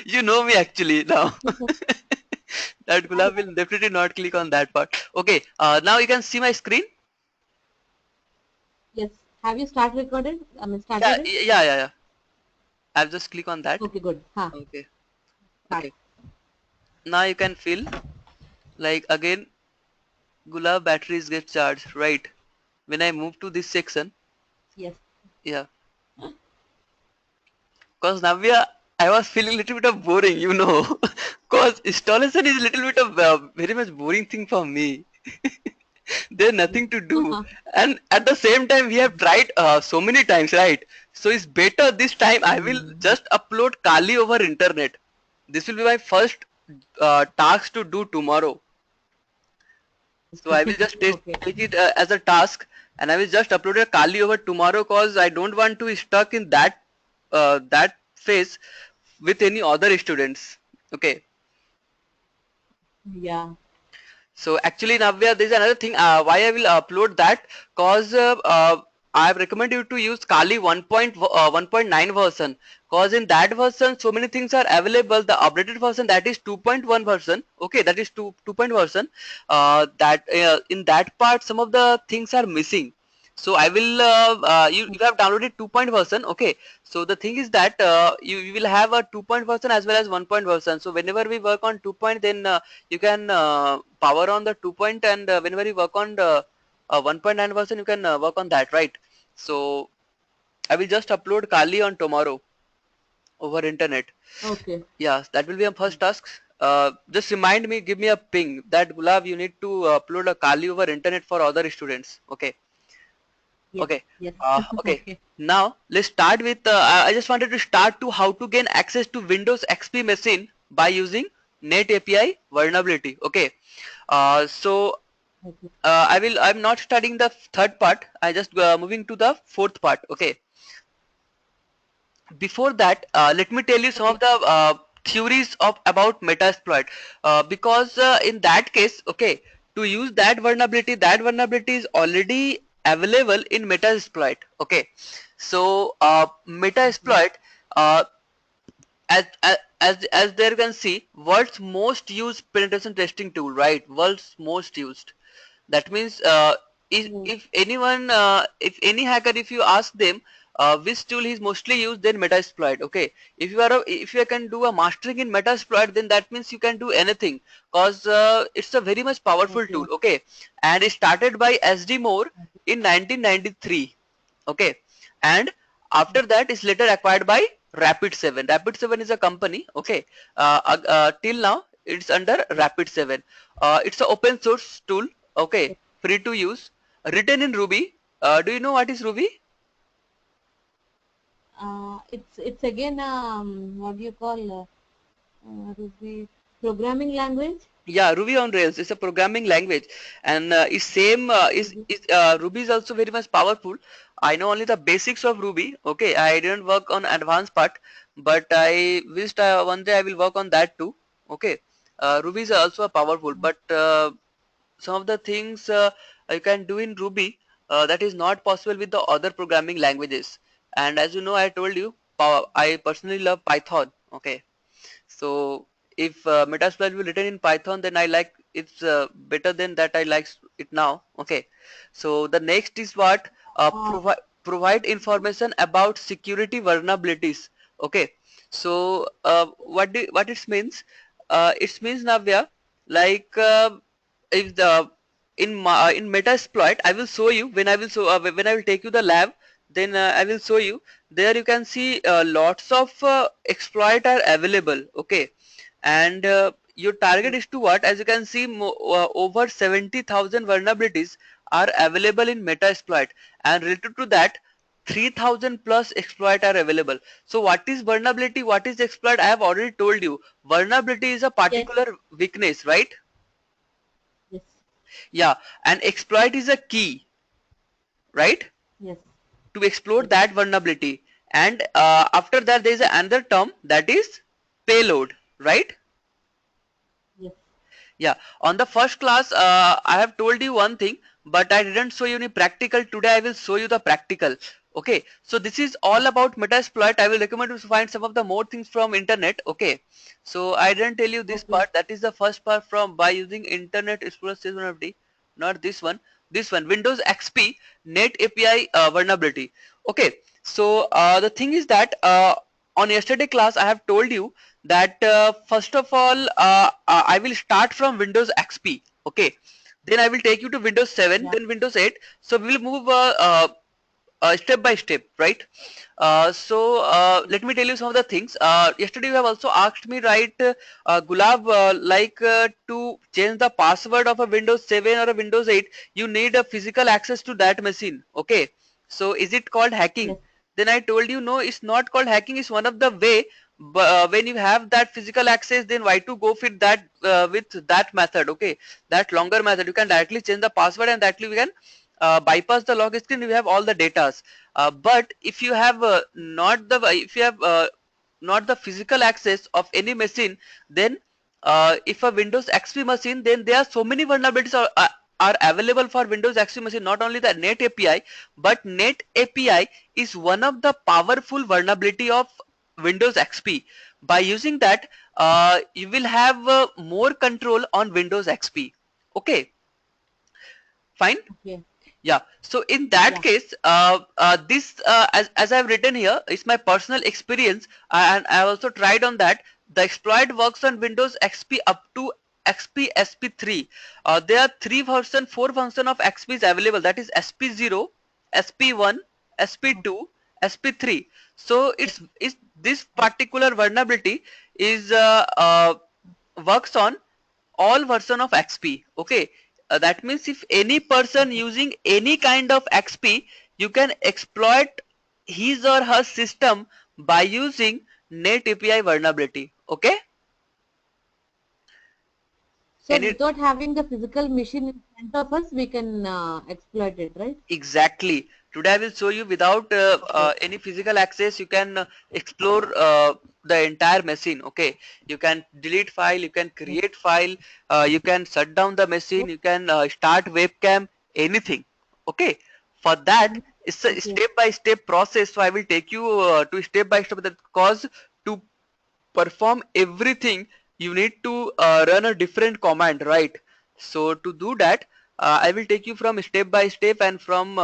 You know me actually now. That Gulab will definitely not click on that part. Okay, now you can see my screen. Yes. Have you start recorded? I mean, Yeah, started it? yeah. I'll just click on that. Okay, good. Huh. Okay, Start. okay. Now you can feel like again Gulab batteries get charged, right? When I move to this section, Yes. yeah. Cause Navya, I was feeling a little bit of boring, you know. Cause installation is a little bit of very much boring thing for me. There's nothing to do, and at the same time we have tried so many times, right? So it's better this time I will Hmm. just upload Kali over internet. This will be my first task to do tomorrow. So I will just Okay. take it as a task, and I will just upload a Kali over tomorrow, cause I don't want to be stuck in that phase with any other students. Okay. Yeah. So actually, Navya, there is another thing. Why I will upload that? Cause I have recommended you to use Kali 1.9 version. Cause in that version, so many things are available. The updated version, that is 2.1 version. Okay, that is 2 version. That in that part, some of the things are missing. So I will you have downloaded 2 version. Okay, so the thing is that you will have a 2 version as well as 1 version. So whenever we work on 2, then you can power on the 2, and whenever you work on the 1.9 version, you can work on that, right? So I will just upload Kali on tomorrow over internet. Okay. Yes, that will be a first task. Just remind me, give me a ping that Gulab, you need to upload a Kali over internet for other students. Okay. Yes. Okay. Yes. Okay. Okay. Now let's start with. I just wanted to start to how to gain access to Windows XP machine by using Net API vulnerability. Okay. So Okay. I'm not studying the third part. I just moving to the fourth part. Okay. Before that, let me tell you some of Okay. the theories of about metasploit. Because in that case, okay, to use that vulnerability is already available in metasploit. Okay, so Okay. metasploit, uh, as there you can see, world's most used penetration testing tool, right? World's most used. That means Yes. if anyone, if any hacker, if you ask them which tool is mostly used, then Metasploit. Okay, if you can do a mastering in Metasploit, then that means you can do anything, cause it's a very much powerful tool. Okay. Okay, and it started by SD Moore in 1993. Okay, and after that is later acquired by Rapid7. Rapid7 is a company. Okay, till now it's under Rapid7. It's an open source tool. Okay, free to use, written in Ruby. Do you know what is Ruby? It's again what do you call Ruby programming language? Yeah, Ruby on Rails is a programming language, and is same Ruby. is Ruby is also very much powerful. I know only the basics of Ruby. Okay, I didn't work on advanced part, but I wished one day I will work on that too. Okay, Ruby is also powerful, but some of the things you can do in Ruby that is not possible with the other programming languages. And as you know, I told you, I personally love Python. Okay, so if Metasploit will written in Python, then I like it's better than that. I like it now. Okay, so the next is what Uh, provide information about security vulnerabilities. Okay, so what it means? It means Navya, like if the in Metasploit, I will show you when I will when I will take you the lab. Then I will show you. There you can see lots of exploit are available. Okay, and your target is to what? As you can see, over 70,000 vulnerabilities are available in Metasploit, and related to that, 3,000 plus exploit are available. So what is vulnerability? What is exploit? I have already told you. Vulnerability is a yes. particular weakness, right? Yes. Yeah, and exploit is a key, right? Yes. To explore Yes. that vulnerability. And after that, there is another term that is payload, right? Yes. Yeah. On the first class, I have told you one thing, but I didn't show you any practical. Today, I will show you the practical. Okay, so this is all about Metasploit. I will recommend you to find some of the more things from internet. Okay, so I didn't tell you this Okay. part. That is the first part from by using Internet Explorer 750. Not this one. This one, Windows XP Net API vulnerability. Okay, so the thing is that on yesterday class I have told you that first of all I will start from Windows XP. Okay, then I will take you to Windows 7, Yeah. then Windows 8. So we will move step by step, right? Let me tell you some of the things. Yesterday you have also asked me, right, Gulab, to change the password of a Windows 7 or a Windows 8, you need a physical access to that machine. Okay, so is it called hacking? Yes. Then I told you no, it's not called hacking. It's one of the way. But when you have that physical access, then why to go with that method? Okay, that longer method, you can directly change the password and directly we can bypass the lock screen. We have all the datas. But if you have not the physical access of any machine, then if a Windows XP machine, then there are so many vulnerabilities are available for Windows XP machine. Not only the Net API, but Net API is one of the powerful vulnerability of Windows XP. By using that, you will have more control on Windows XP. Okay, fine. Okay. Yeah, so in that Yeah. case, as I've written here, it's my personal experience, and I also tried on that. The exploit works on Windows XP up to XP SP3. There are four version of XP is available. That is SP0, SP1, SP2, SP3. So it's this particular vulnerability is works on all version of XP. Okay, that means if any person Okay. using any kind of XP, you can exploit his or her system by using Net API vulnerability. Okay, So any without having the physical machine in front of us, we can exploit it, right? exactly. Today I will show you without Okay. any physical access, you can explore the entire machine. Okay, you can delete file, you can Yes. create file, you can shut down the machine, Yes. you can start webcam, anything. Okay, for that it's a Okay. step by step process. So I will take you to step by step, that cause to perform everything you need to run a different command, right? So to do that, I will take you from step by step and from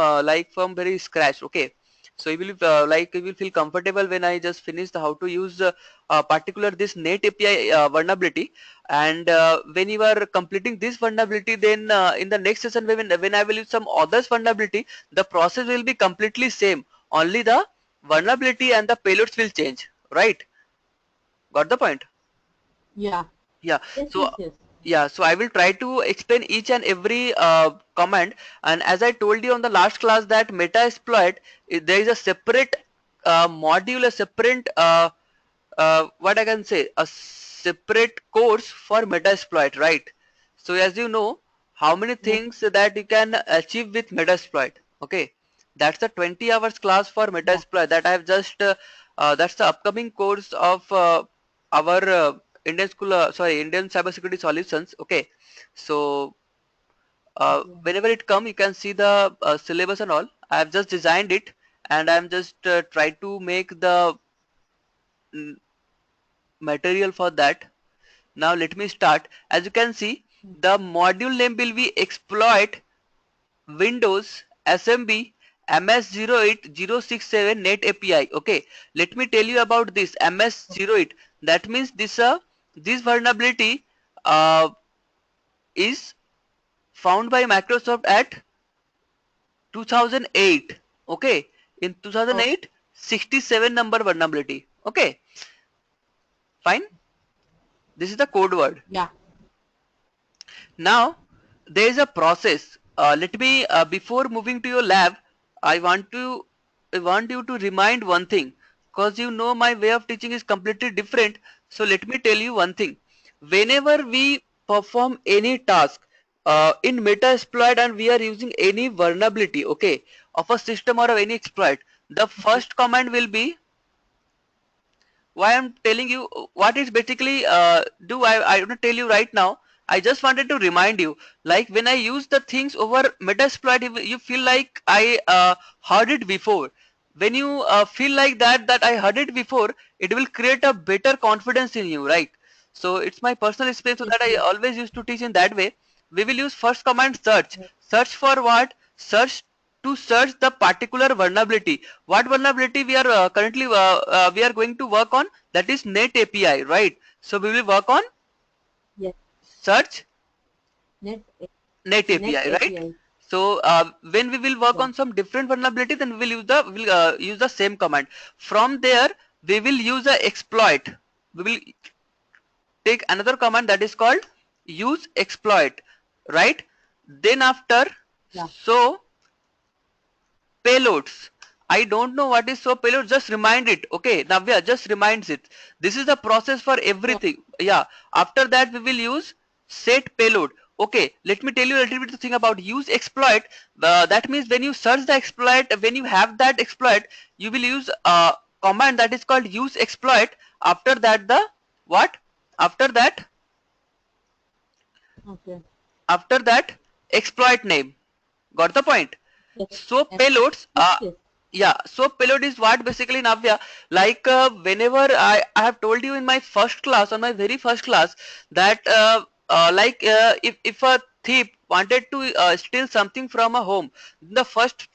from very scratch. Okay, so you will feel comfortable when I just finish the how to use particular this Net API vulnerability. And when you are completing this vulnerability, then in the next session when I will use some others vulnerability, the process will be completely same, only the vulnerability and the payloads will change, right? Got the point? Yeah. Yeah. Yes. So Yes. Yes. so I will try to explain each and every command. And as I told you on the last class that Metasploit, there is a separate module, a separate what I can say, a separate course for Metasploit, right? So as you know, how many Yes. things that you can achieve with Metasploit. Okay, that's the 20 hours class for Yeah. Metasploit that I have just that's the upcoming course of our Indian Cybersecurity Solutions. Okay, so Okay. whenever it come, you can see the syllabus and all. I have just designed it, and I'm just try to make the mm, material for that. Now let me start. As you can see, Mm. the module name will be exploit Windows SMB MS08067 Net API. Okay, let me tell you about this MS08. That means this vulnerability uh, is found by Microsoft at 2008. Okay, in Oh, 2008, 67 number vulnerability. Okay, fine. This is the code word. yeah. Now there is a process. Let me before moving to your lab, I want to I want you to remind one thing, because you know my way of teaching is completely different. So let me tell you one thing. Whenever we perform any task in Metasploit and we are using any vulnerability, okay, of a system or of any exploit, the Okay. first command will be, why I'm telling you what is basically do I don't tell you right now. I just wanted to remind you, like when I use the things over Metasploit, you feel like I heard it before. when you feel like that I heard it before, it will create a better confidence in you, right? So it's my personal experience, so Yes, that I yes, always used to teach in that way. We will use first command search. yes. Search for what? Search to search the particular vulnerability. What vulnerability we are currently we are going to work on? That is net API, right? So we will work on Yes. search Net net Net API, right? API. So when we will work Yeah. on some different vulnerability, then we will use the same command. From there, we will use a exploit. We will take another command that is called use exploit, right? Then after, Yeah. so payloads. I don't know what is so payload. Just remind it. Okay, Navya, just reminds it. This is the process for Yeah. everything. Yeah. After that, we will use set payload. Okay, let me tell you a little bit the thing about use exploit. That means when you search the exploit, when you have that exploit, you will use a command that is called use exploit. After that, the what? After that, Okay. after that, exploit name. Got the point? Yes. So Yes. payloads, Yes. Yes. yeah. So payload is what basically, Navya, like whenever I have told you in my first class, on my very first class, that like if a thief wanted to steal something from a home, the first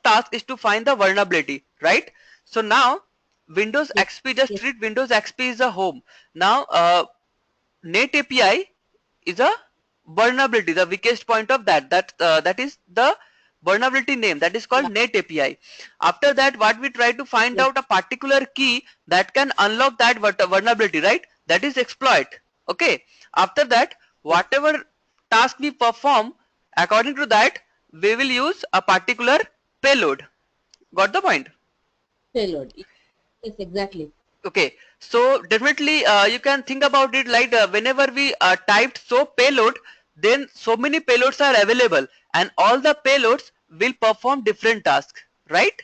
task is to find the vulnerability, right? So now Windows Yes. XP, just Yes. treat Windows XP is a home. Now net API is a vulnerability, the weakest point of that is the vulnerability name, that is called Yeah. net API. After that, what we try to find Yes. out a particular key that can unlock that vulnerability, right? That is exploit. Okay. After that, Yes. whatever task we perform, according to that, we will use a particular payload. Got the point? Payload. Yes. Exactly. Okay, so definitely you can think about it like whenever we typed so payload, then so many payloads are available, and all the payloads will perform different tasks, right?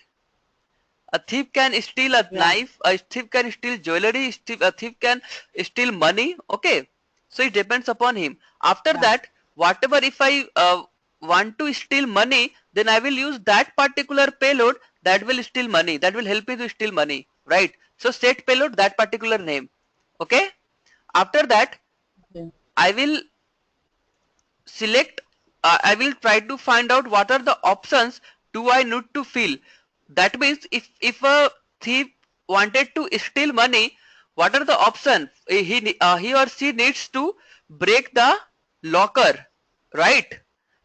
A thief can steal a Yeah. knife, a thief can steal jewelry, a thief can steal money. Okay, so it depends upon him. After Yeah. that, whatever, if I want to steal money, then I will use that particular payload that will steal money, that will help me to steal money, right? So set payload that particular name. Okay. After that, Okay. I will select, I will try to find out what are the options do I need to fill. That means if a thief wanted to steal money, what are the options? He or she needs to break the locker, right?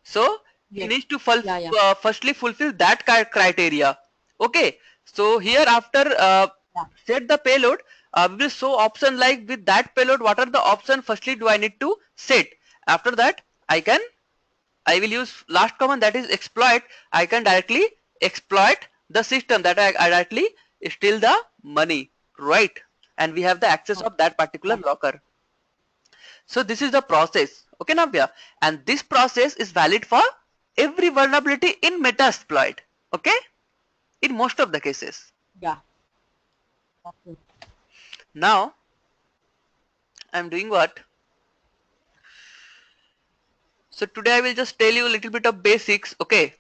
So he Yes. needs to Yeah. Yeah. firstly fulfill that criteria. Okay, so here after Yeah. set the payload, we will show option like with that payload what are the option firstly do I need to set. After that, I can, I will use last command, that is exploit. I can directly exploit the system, that I directly steal the money, right? And we have the access Okay. of that particular Yeah. locker. So this is the process. Okay, Navya? And this process is valid for every vulnerability in Metasploit. Okay? In most of the cases. Yeah. Okay. Now, I'm doing what? So today I will just tell you a little bit of basics. Okay.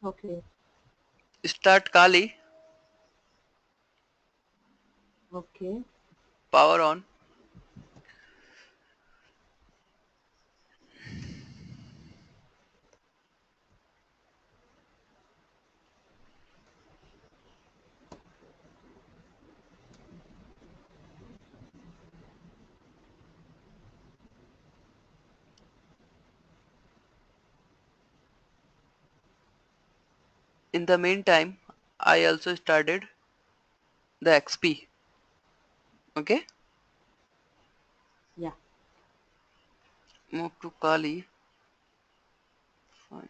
Okay. Start Kali. Okay. Power on. In the meantime, I also started the XP. Okay. Yeah. Move to Kali. Fine.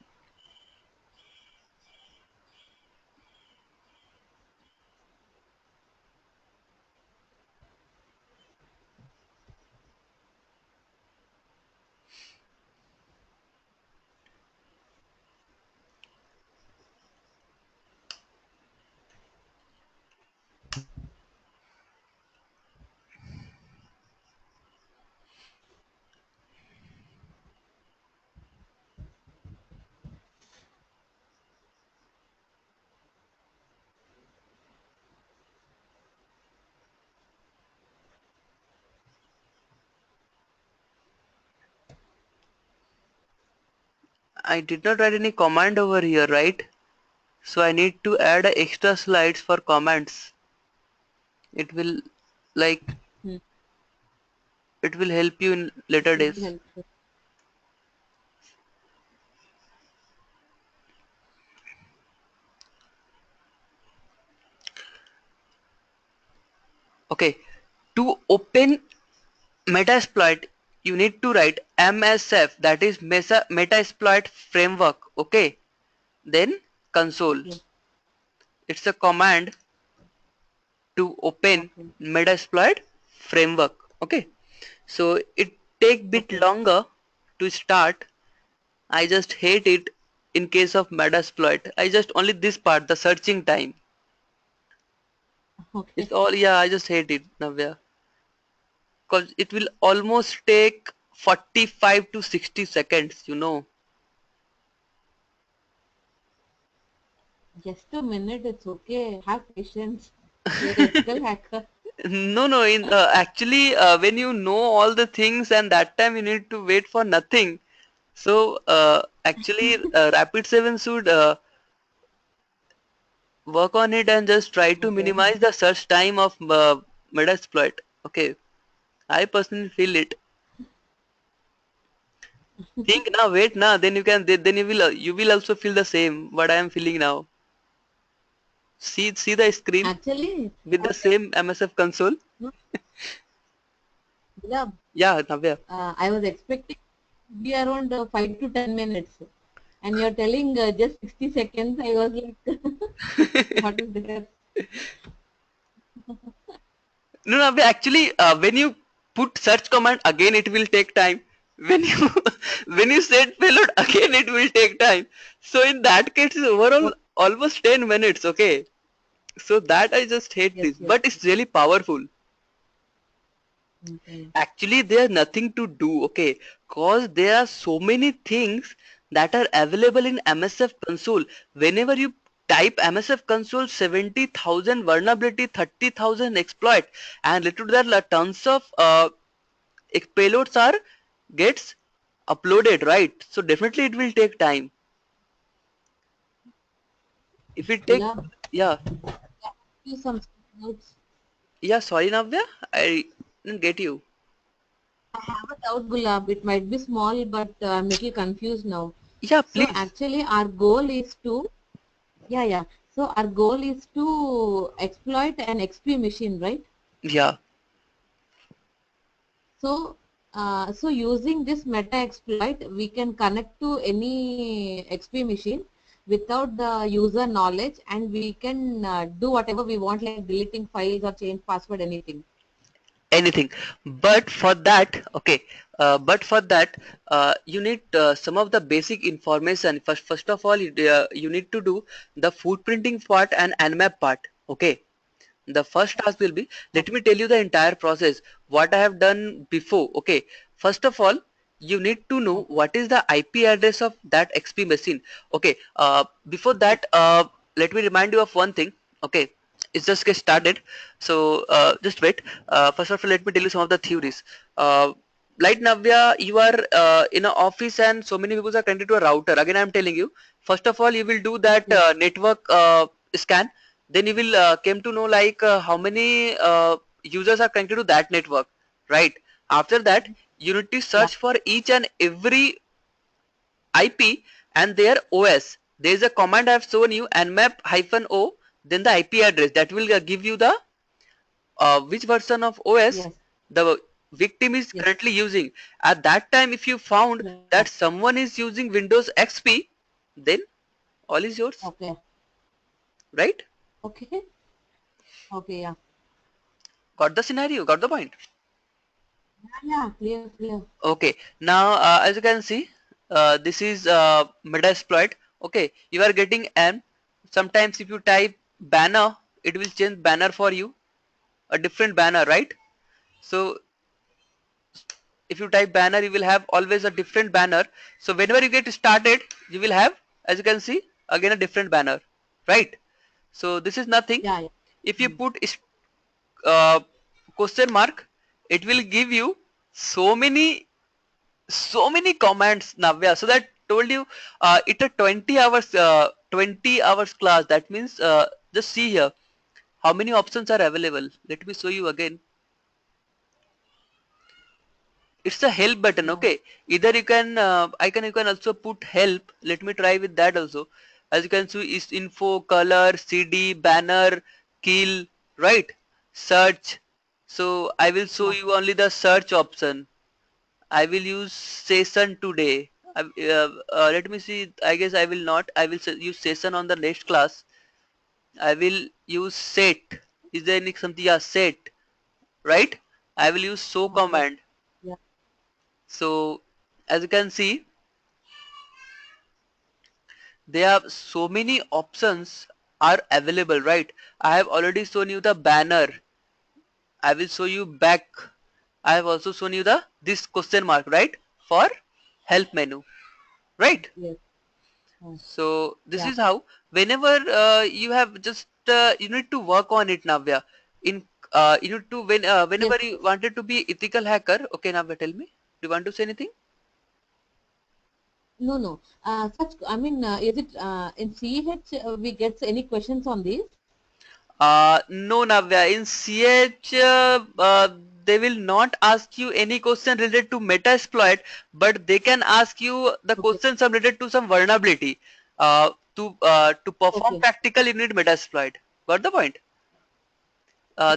I did not write any command over here, right? So I need to add extra slides for comments. It will like Hmm. it will help you in later It will days. help you. Okay. To open Metasploit, you need to write MSF, that is Metasploit framework. Okay. Then console. Yes. It's a command to open Okay. Metasploit framework. Okay. So it take bit Okay. longer to start. I just hate it in case of Metasploit. I just only this part, the searching time. Okay. It's all, yeah, I just hate it, Navya. Because it will almost take 45 to 60 seconds, you know. Just a minute. It's okay. Have patience. You're a ethical hacker. No, no, actually, when you know all the things and that time you need to wait for nothing. So, actually, Rapid 7 should work on it and just try to Okay. minimize the search time of Metasploit. Okay, I personally feel it. Think now, wait now, then you can, then you will also feel the same what I am feeling now. See the screen Actually, with the same MSF console. no, yeah, Yeah, Navya. I was expecting to be around 5 to 10 minutes, and you're telling just 60 seconds. I was like, what is there? No, Navya, actually, when you put search command again, it will take time. When you when you set payload again, it will take time. So in that case, it's overall Oh, almost 10 minutes. Okay, so that I just hate yes, this, yes. but it's really powerful. Okay. Actually, there's nothing to do, okay, cause there are so many things that are available in MSF console. Whenever you type MSF console 70,000 vulnerability, 30,000 exploit, and little to that tons of payloads are gets uploaded, right? So definitely it will take time. If it take, Gulab, yeah, you some doubts. yeah. Sorry, Navya, I didn't get you. I have a doubt, Gulab. It might be small, but I'm little confused now. Yeah, So please. actually, our goal is to, yeah, yeah. So our goal is to exploit an XP machine, right? Yeah. So, so using this meta exploit, we can connect to any XP machine without the user knowledge, and we can do whatever we want, like deleting files or change password, anything. Anything, but for that, okay, but for that, you need some of the basic information. First of all, you need to do the footprinting part and nmap part. Okay, the first task will be, let me tell you the entire process what I have done before. Okay, first of all, you need to know Okay. what is the IP address of that XP machine. Okay, before that, let me remind you of one thing. Okay, it's just get started. So just wait. First of all, let me tell you some of the theories. Like Navya, you are in an office and so many people are connected to a router. Again, I'm telling you, first of all, you will do that Yes. network scan. Then you will came to know like how many users are connected to that network, right? After that, you need to Yeah. search for each and every IP and their OS. There is a command I have shown you, nmap-o, then the IP address that will give you the which version of OS Yes. the victim is Yes. currently using. At that time, if you found Yeah. that someone is using Windows XP, then all is yours, Okay. right? Okay. Okay. Yeah. Got the scenario? Got the point? Yeah. Yeah. Clear. Clear. Okay, now as you can see, this is Metasploit. Okay, you are getting M. Sometimes if you type banner, it will change banner for you, a different banner, right? So if you type banner, you will have always a different banner. So whenever you get started, you will have, as you can see, again a different banner, right? So this is nothing. Yeah. Yeah. If you Mm. put uh, question mark, it will give you so many so many commands, Navya, so that told you it's a 20 hours class. That means just see here how many options are available. Let me show you again. It's the help button. Yeah. Okay, either you can you can also put help. Let me try with that also. As you can see, is info, color, cd, banner, kill, right, search. So I will show Yeah. you only the search option. I will use session today. Let me see. I guess I will not. I will use session on the next class. I will use set. Is there any something? Yeah, set. Right. I will use show Okay. command. Yeah. So as you can see, there are so many options are available. Right. I have already shown you the banner. I will show you back. I have also shown you the this question mark. Right. For help menu. Right. Yes. So this Yeah. is how whenever you have just you need to work on it, Navya. In you need to Yes. whenever you wanted to be ethical hacker. Okay, Navya, tell me. Do you want to say anything? No, no. I mean, is it in CH we get any questions on this? No, Navya. In CH, they will not ask you any question related to Metasploit, but they can ask you the Okay. questions related to some vulnerability. To perform Okay. practical, you need Metasploit. Got the point?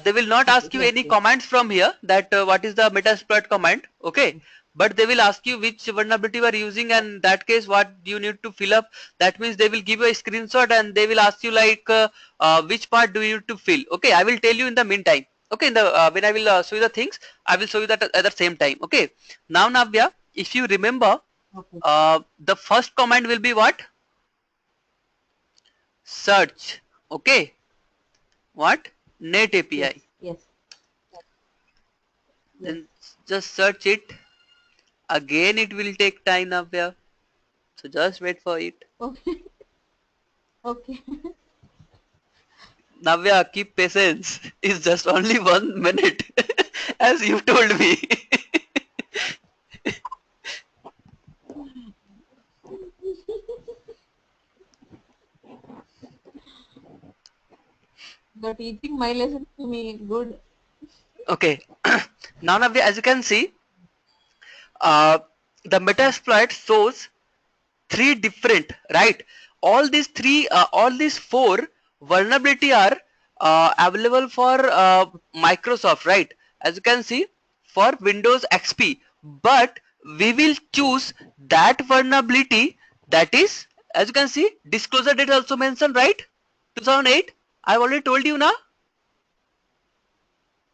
They will not Okay. ask you Yes. any Yes. commands from here that what is the metasploit command, okay, but they will ask you which vulnerability you are using, and in that case what you need to fill up. That means they will give you a screenshot and they will ask you like which part do you need to fill. Okay, I will tell you in the meantime. Okay, in the when I will show you the things, I will show you that at the same time. Okay, now Navya, if you remember, Okay. the first command will be what? Search. Okay, what? Net Yes. API. Yes. Yes. Then just search it. Again it will take time, Navya. So just wait for it. Okay. Okay. Navya, keep patience. It's just only 1 minute. As you told me. You're teaching my lesson to me. Good. Okay. Now Navya, as you can see, uh, the Metasploit shows three different, right? All these four vulnerability are available for Microsoft, right? As you can see, for Windows XP, but we will choose that vulnerability that is, as you can see, disclosure date also mentioned, right? 2008. I've already told you now.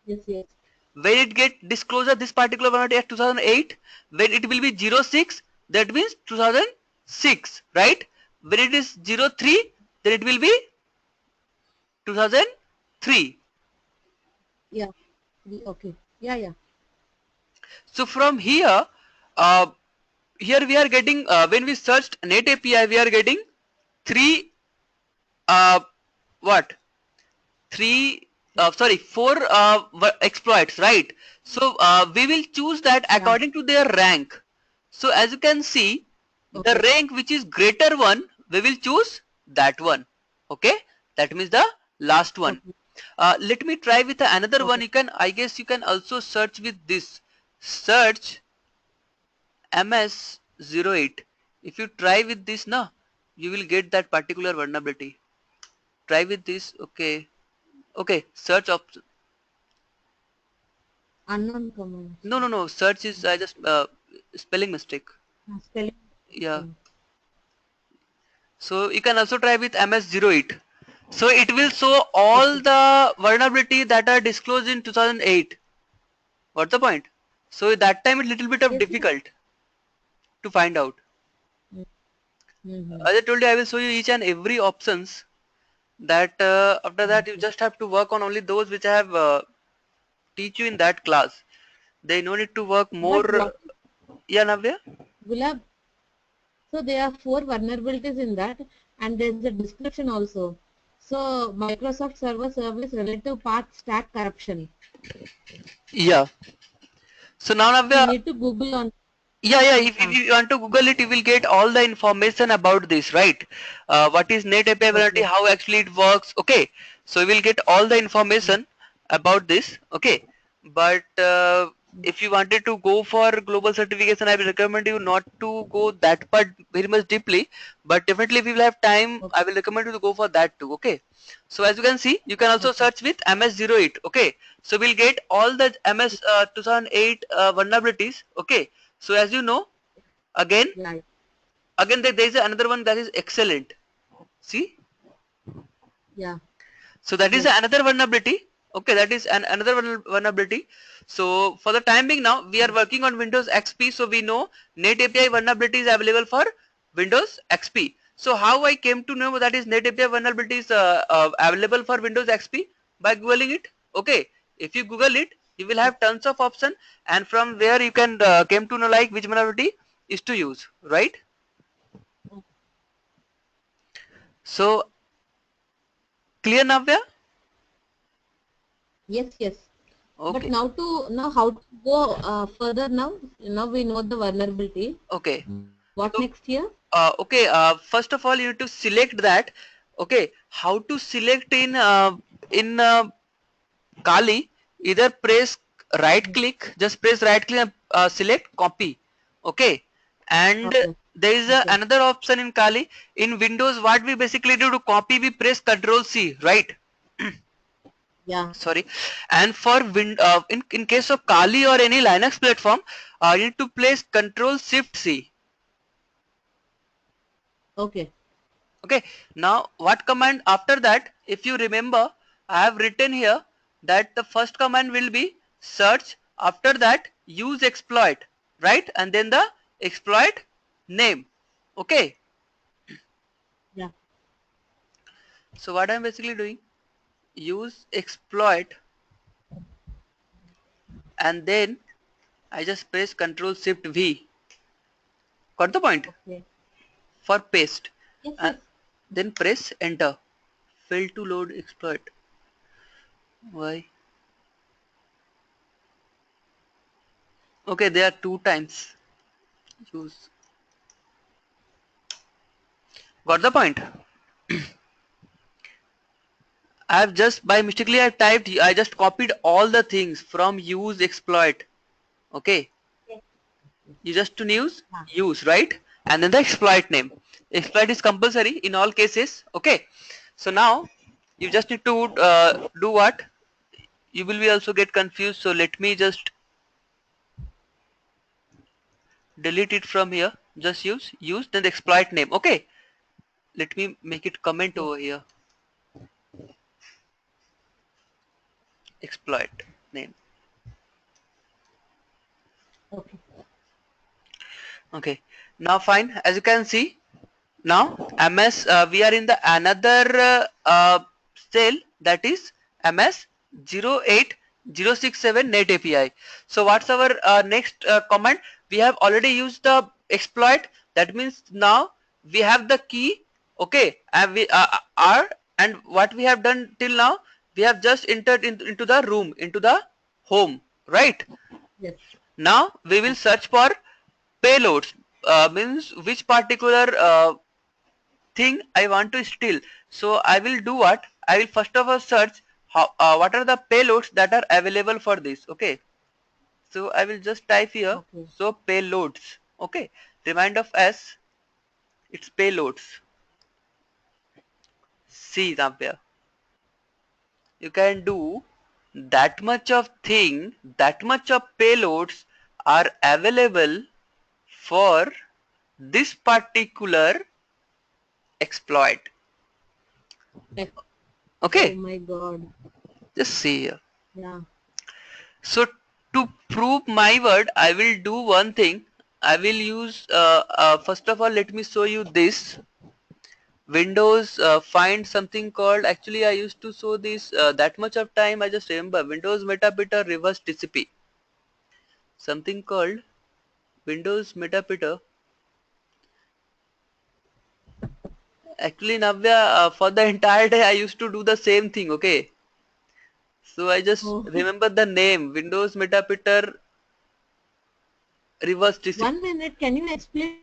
Yes. Yes. When it get disclosure this particular vulnerability at 2008, when it will be 06, that means 2006, right? When it is 03, then it will be 2003. Yeah. Okay. Yeah. Yeah. So from here, uh, here we are getting when we searched net API, we are getting three uh, what three sorry four exploits, right? So we will choose that Yeah. according to their rank. So as you can see, the Okay. rank which is greater one, we will choose that one. Okay, that means the last one. Okay. Let me try with another one. Okay. You can, I guess you can also search with this. Search MS08. If you try with this now, you will get that particular vulnerability. Try with this. Okay, okay, search option. Unknown command. No, no, no. Search is I just spelling mistake. Spelling. Yeah. Okay. So you can also try with MS08. So it will show all Okay. the vulnerability that are disclosed in 2008. What's the point? So that time it's little bit of Yes. Yes. difficult to find out. Mm-hmm. As I told you, I will show you each and every options. That after that you Okay. just have to work on only those which I have teach you in that class. They no need to work But more. what, Yeah, Navya. Gulab? So there are four vulnerabilities in that, and there's a description also. So Microsoft Server Service relative path stack corruption. Yeah. So now We Navya, need to Google on. Yeah, if you want to Google it, you will get all the information about this, right? What is net API vulnerability, Okay. how actually it works, okay? So you will get all the Mm. information about this, okay? But if you wanted to go for global certification, I will recommend you not to go that part very much deeply, but definitely if you will have time, Okay. I will recommend you to go for that too, okay? So as you can see, you can also Okay. search with MS08, okay? So we'll get all the MS 2008 vulnerabilities, okay? So as you know, again, Yeah. there is another one that is excellent. See, Yeah. so that is Yes. another vulnerability. Okay, that is another vulnerability. So for the time being now, we are working on Windows XP. So we know Net API vulnerability is available for Windows XP. So how I came to know that is Net API vulnerability is available for Windows XP? By googling it. Okay, if you Google it, you will have tons of option, and from where you can came to know like which vulnerability is to use, right? Mm. So clear, Navya? Yes. Yes. But Okay. now how to go further now? Now we know the vulnerability. Okay. What next So here? okay. First of all, you need to select that. Okay. How to select in Kali? Either press right click. Just press right click and select copy. Okay. And Okay. there is Okay. another option in Kali. In Windows, what we basically do to copy, we press Control C. Right. Yeah. Sorry. And for in case of Kali or any Linux platform, you need to place Control Shift C. Okay. Okay, now what command after that, if you remember, I have written here that the first command will be search, after that use exploit, right? And then the exploit name. Okay, Yeah. so what I'm basically doing, use exploit, and then I just press Control Shift V. Got the point? Okay. For paste, Yes. and Yes. then press enter. Fail to load exploit. Why? Okay, there are two times. Use. Got the point? I've just by mistakenly I just copied all the things from use exploit. Okay, you just to Yeah. use, right, and then the exploit name. Exploit is compulsory in all cases. Okay, so now you just need to do what? You will be also get confused. So let me just delete it from here. Just use then the exploit name. Okay, let me make it comment Okay. over here. Exploit name. Okay. Okay, now fine. As you can see, now ms we are in the another cell, that is ms 08067 net api. So what's our next command? We have already used the exploit. That means now we have the key. Okay, and we are, and what we have done till now, we have just entered into the room, into the home, right? Yes. Now we will Yeah. search for payloads, means which particular thing I want to steal. So I will do what? I will first of all search how what are the payloads that are available for this. Okay. So I will just type here. Okay. So payloads. Okay. Remind of S. It's payloads. See Navya. You can do that much of thing. That much of payloads are available for this particular exploit. Yes. Oh Okay. my God. Just see here. Yeah. So to prove my word, I will do one thing. I will use, first of all, let me show you this. Windows find something called, actually I used to show this that much of time, I just remember Windows Metapeter reverse TCP. Something called Windows Metapeter. Actually Navya, for the entire day I used to do the same thing, okay. So I just Oh. remember the name, Windows Metapeter reverse TCP. 1 minute. Can you explain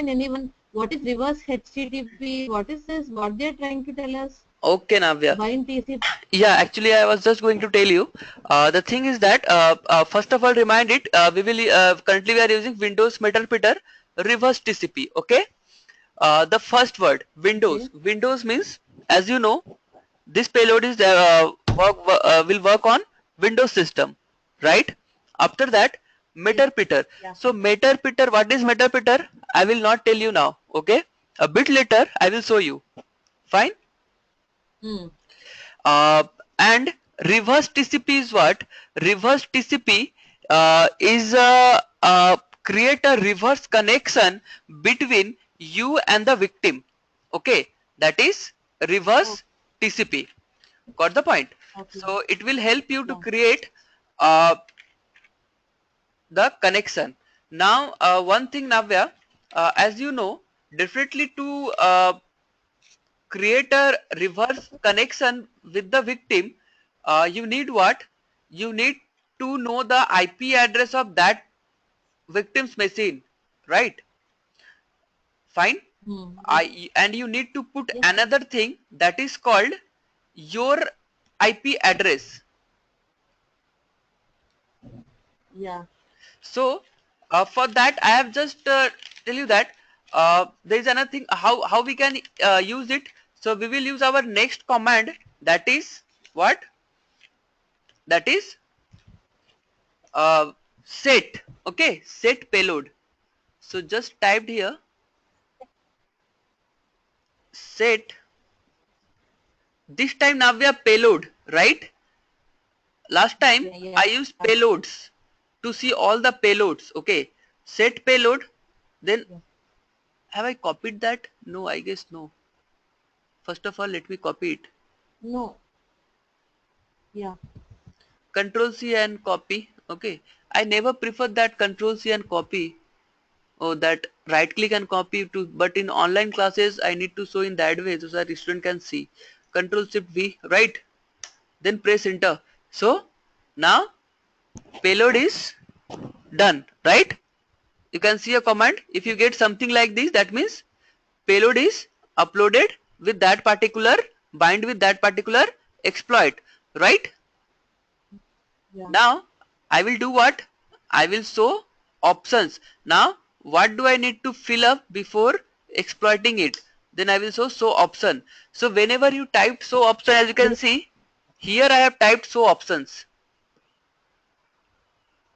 anyone what is reverse HTTP? What is this? What they are trying to tell us? Okay, Navya. Bind TCP. Yeah, actually, I was just going to tell you. The thing is that first of all, remind it. We will currently we are using Windows Meterpreter reverse TCP. Okay. The first word Windows. Okay. Windows means, as you know, this payload is will work on Windows system, right? After that, Yes. Meterpreter. Yeah. So Meterpreter, what is Meterpreter? I will not tell you now. Okay. A bit later, I will show you. Fine. Hmm. uh, and reverse TCP is what? Reverse TCP is create a reverse connection between you and the victim. Okay, that is Oh, reverse TCP. Got the point? okay. So it will help you to Yeah. create uh, the connection. Now, one thing, Navya, as you know, definitely to create a reverse connection with the victim, you need what? You need to know the IP address of that victim's machine, right? Fine. Yes. And you need to put Yes. another thing that is called your IP address. Yeah. So for that, I have just tell you that there is another thing how we can use it. So we will use our next command, that is what? That is uh, set. Okay, set payload. So just typed here set. This time now we have payload, right? Last time Okay. I Yeah. used payloads to see all the payloads. Okay, set payload. Then Yeah. have I copied that? No, I guess no. First of all, let me copy it. No. Yeah. Control C and copy. Okay, I never prefer that Control C and copy. Oh, that right click and copy to, but in online classes I need to show in that way so that the student can see. Control Shift V, right? Then press enter. So now payload is done, right? You can see a command. If you get something like this, that means payload is uploaded with that particular bind with that particular exploit, right? Yeah. Now I will do what? I will show options. Now what do I need to fill up before exploiting it? Then I will show option. So whenever you type show option, as you can Yes. see, here I have typed show options.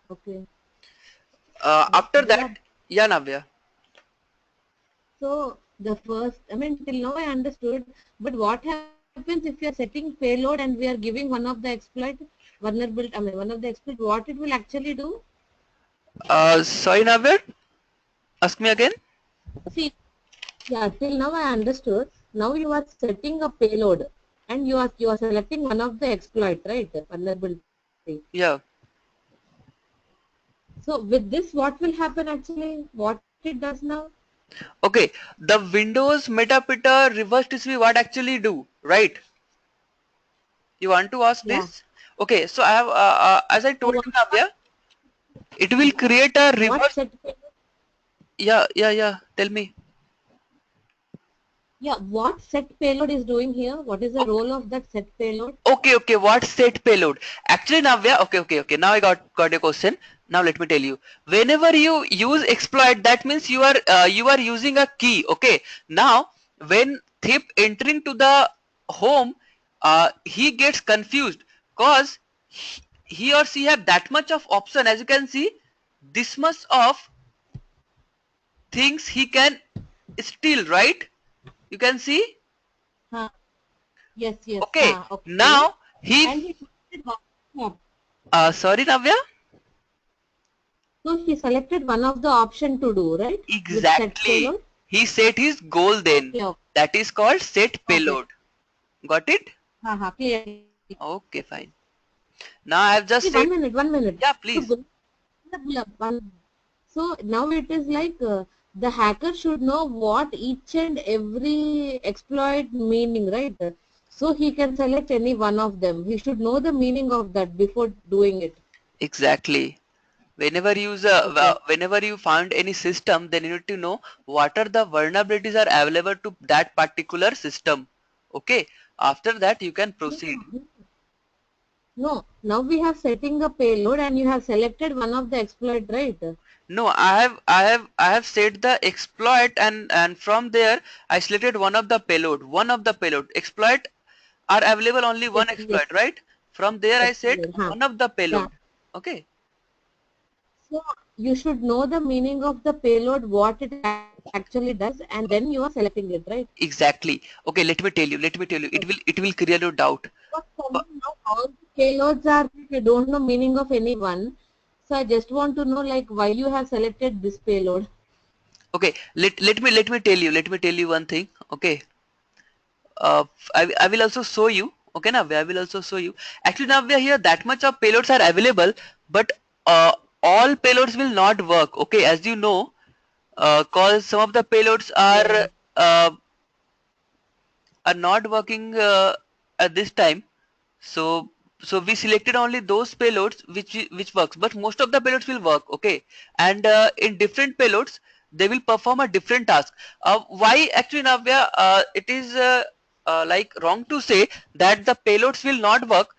Okay. After There that, are yeah, Navya. so the first. I mean, till now I understood. But what happens if you are setting payload and we are giving one of the exploit vulnerable? I mean, one of the exploit. What it will actually do? Sorry, Navya. Ask me again. See, yeah. Till now I understood. Now you are setting a payload and you are selecting one of the exploit, right? Vulnerability. Yeah. So with this, what will happen actually? What it does now? Okay. The Windows Metapreter reverse TCP what actually do, right? You want to ask Yeah. this? Okay. So I have, as I I told you, want Navya, it will create a what reverse. set payload? Yeah, yeah, yeah. Tell me. Yeah, what set payload is doing here? What is the Okay. role of that set payload? Okay, okay. What set payload? Actually, Navya. Okay, okay, okay. Now I got your question. Now let me tell you. Whenever you use exploit, that means you are using a key. Okay. Now when thief entering to the home, he gets confused cause he or she have that much of option. As you can see, this much of things he can steal. Right? You can see. Huh. Yes, yes. Okay. Okay. Now he. And he selected one. Yeah. Sorry, Navya. So he selected one of the option to do, right? With set Exactly. payload. He set his goal then. Okay, okay. That is called set Okay. payload. Got it? Clear. Okay, fine. Now I have just See, said, 1 minute, 1 minute. yeah, So, please. so now it is like the hacker should know what each and every exploit meaning, right? So he can select any one of them. He should know the meaning of that before doing it. Exactly. Whenever you use Okay. whenever you find any system, then you need to know what are the vulnerabilities are available to that particular system. Okay, after that you can No, proceed. no, no. Now we have setting a payload and you have selected one of the exploit, right? No, I have set the exploit, and from there I selected one of the payload. One of the payload exploit are available, only one Yes, exploit, yes. right? From there I set Exploit. Huh. one of the Yeah. payload. Okay, So you should know the meaning of the payload, what it actually does, and then you are selecting it, right? exactly. Okay, let me tell you. Let me tell you. It will clear your doubt. But for me now, all the payloads are, I don't know meaning of any one. So I just want to know like why you have selected this payload. Okay, let me tell you. Let me tell you one thing. Okay, I will also show you. Okay, now I will also show you. Actually, now we are here. That much of payloads are available, but uh, all payloads will not work. Okay, as you know, cause some of the payloads Yeah. uh, are not working at this time. So so we selected only those payloads which works, but most of the payloads will work. Okay, and in different payloads they will perform a different task. Why actually, Navya, it is like wrong to say that the payloads will not work.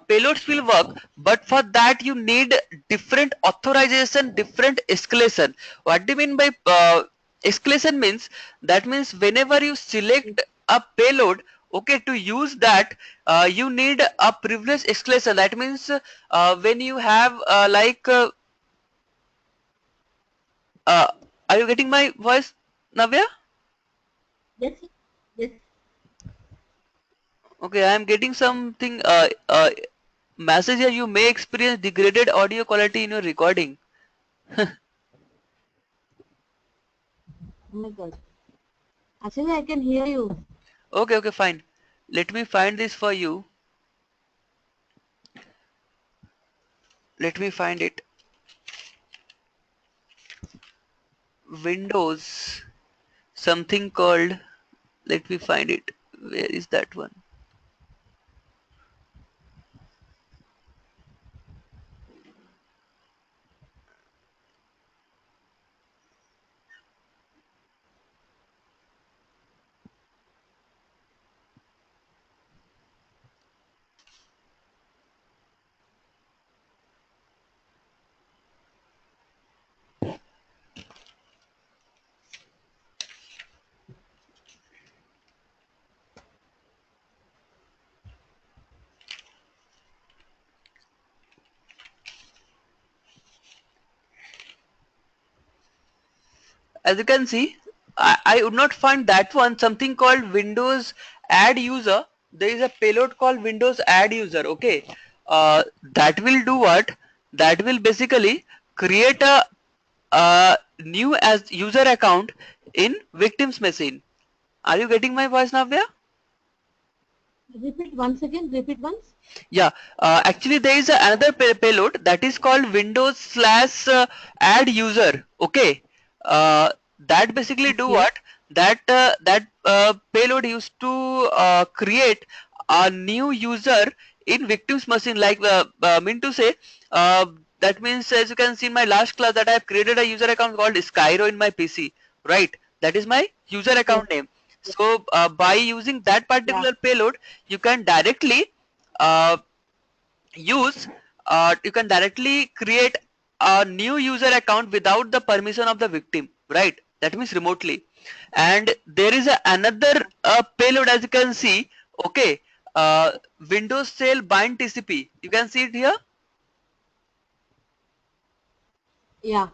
Payloads will work, but for that you need different authorization, different escalation. What do you mean by escalation? Means that means whenever you select a payload, okay, to use that, you need a privilege escalation. That means when you have uh, are you getting my voice, Navya? Yes. Yes. Okay, I am getting something message here. You may experience degraded audio quality in your recording. Oh my God. Actually, I can hear you. Okay, okay, fine. Let me find this for you. Let me find it. Windows, something called. Let me find it. Where is that one? As you can see, I would not find that one. Something called Windows add user. There is a payload called Windows add user. Okay, that will do what? That will basically create a new as user account in victim's machine. Are you getting my voice, Navya? Repeat once again. Repeat once. Yeah, actually there is another payload that is called Windows slash add user. Okay, that basically do Okay. what? That payload used to create a new user in victim's machine. Like mean to say, uh, that means, as you can see in my last class, that I have created a user account called Skyro in my PC. Right? That is my user Yes. account name. So by using that Yeah. particular payload, you can directly uh, use you can directly create a new user account without the permission of the victim, right? That means remotely. And there is another payload, as you can see. Okay, uh, Windows shell bind TCP, you can see it here. Yeah.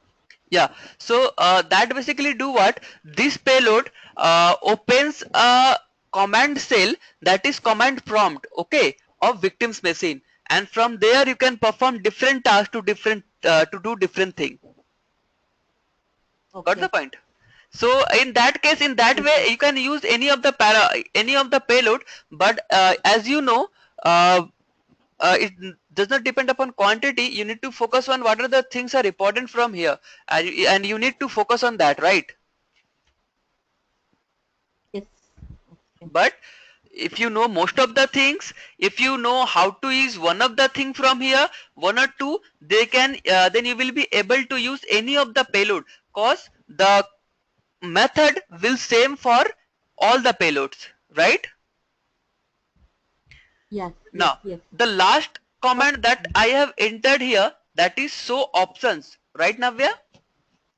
Yeah, so that basically do what? This payload opens a command cell, that is command prompt, okay, of victim's machine, and from there you can perform different tasks to do different thing. Got the Okay. point? So in that case, in that Yes. way, Yes. you can use any of the payload, but as you know, uh, it does not depend upon quantity. You need to focus on what are the things are important from here, and you need to focus on that, right? Yes. Okay. But If you know most of the things, if you know how to use one of the thing from here, one or two, they can then you will be able to use any of the payload, cause the method will same for all the payloads, right? Yes, yes, Now yes. the last Okay. comment that I have entered here, that is show options, right Navya?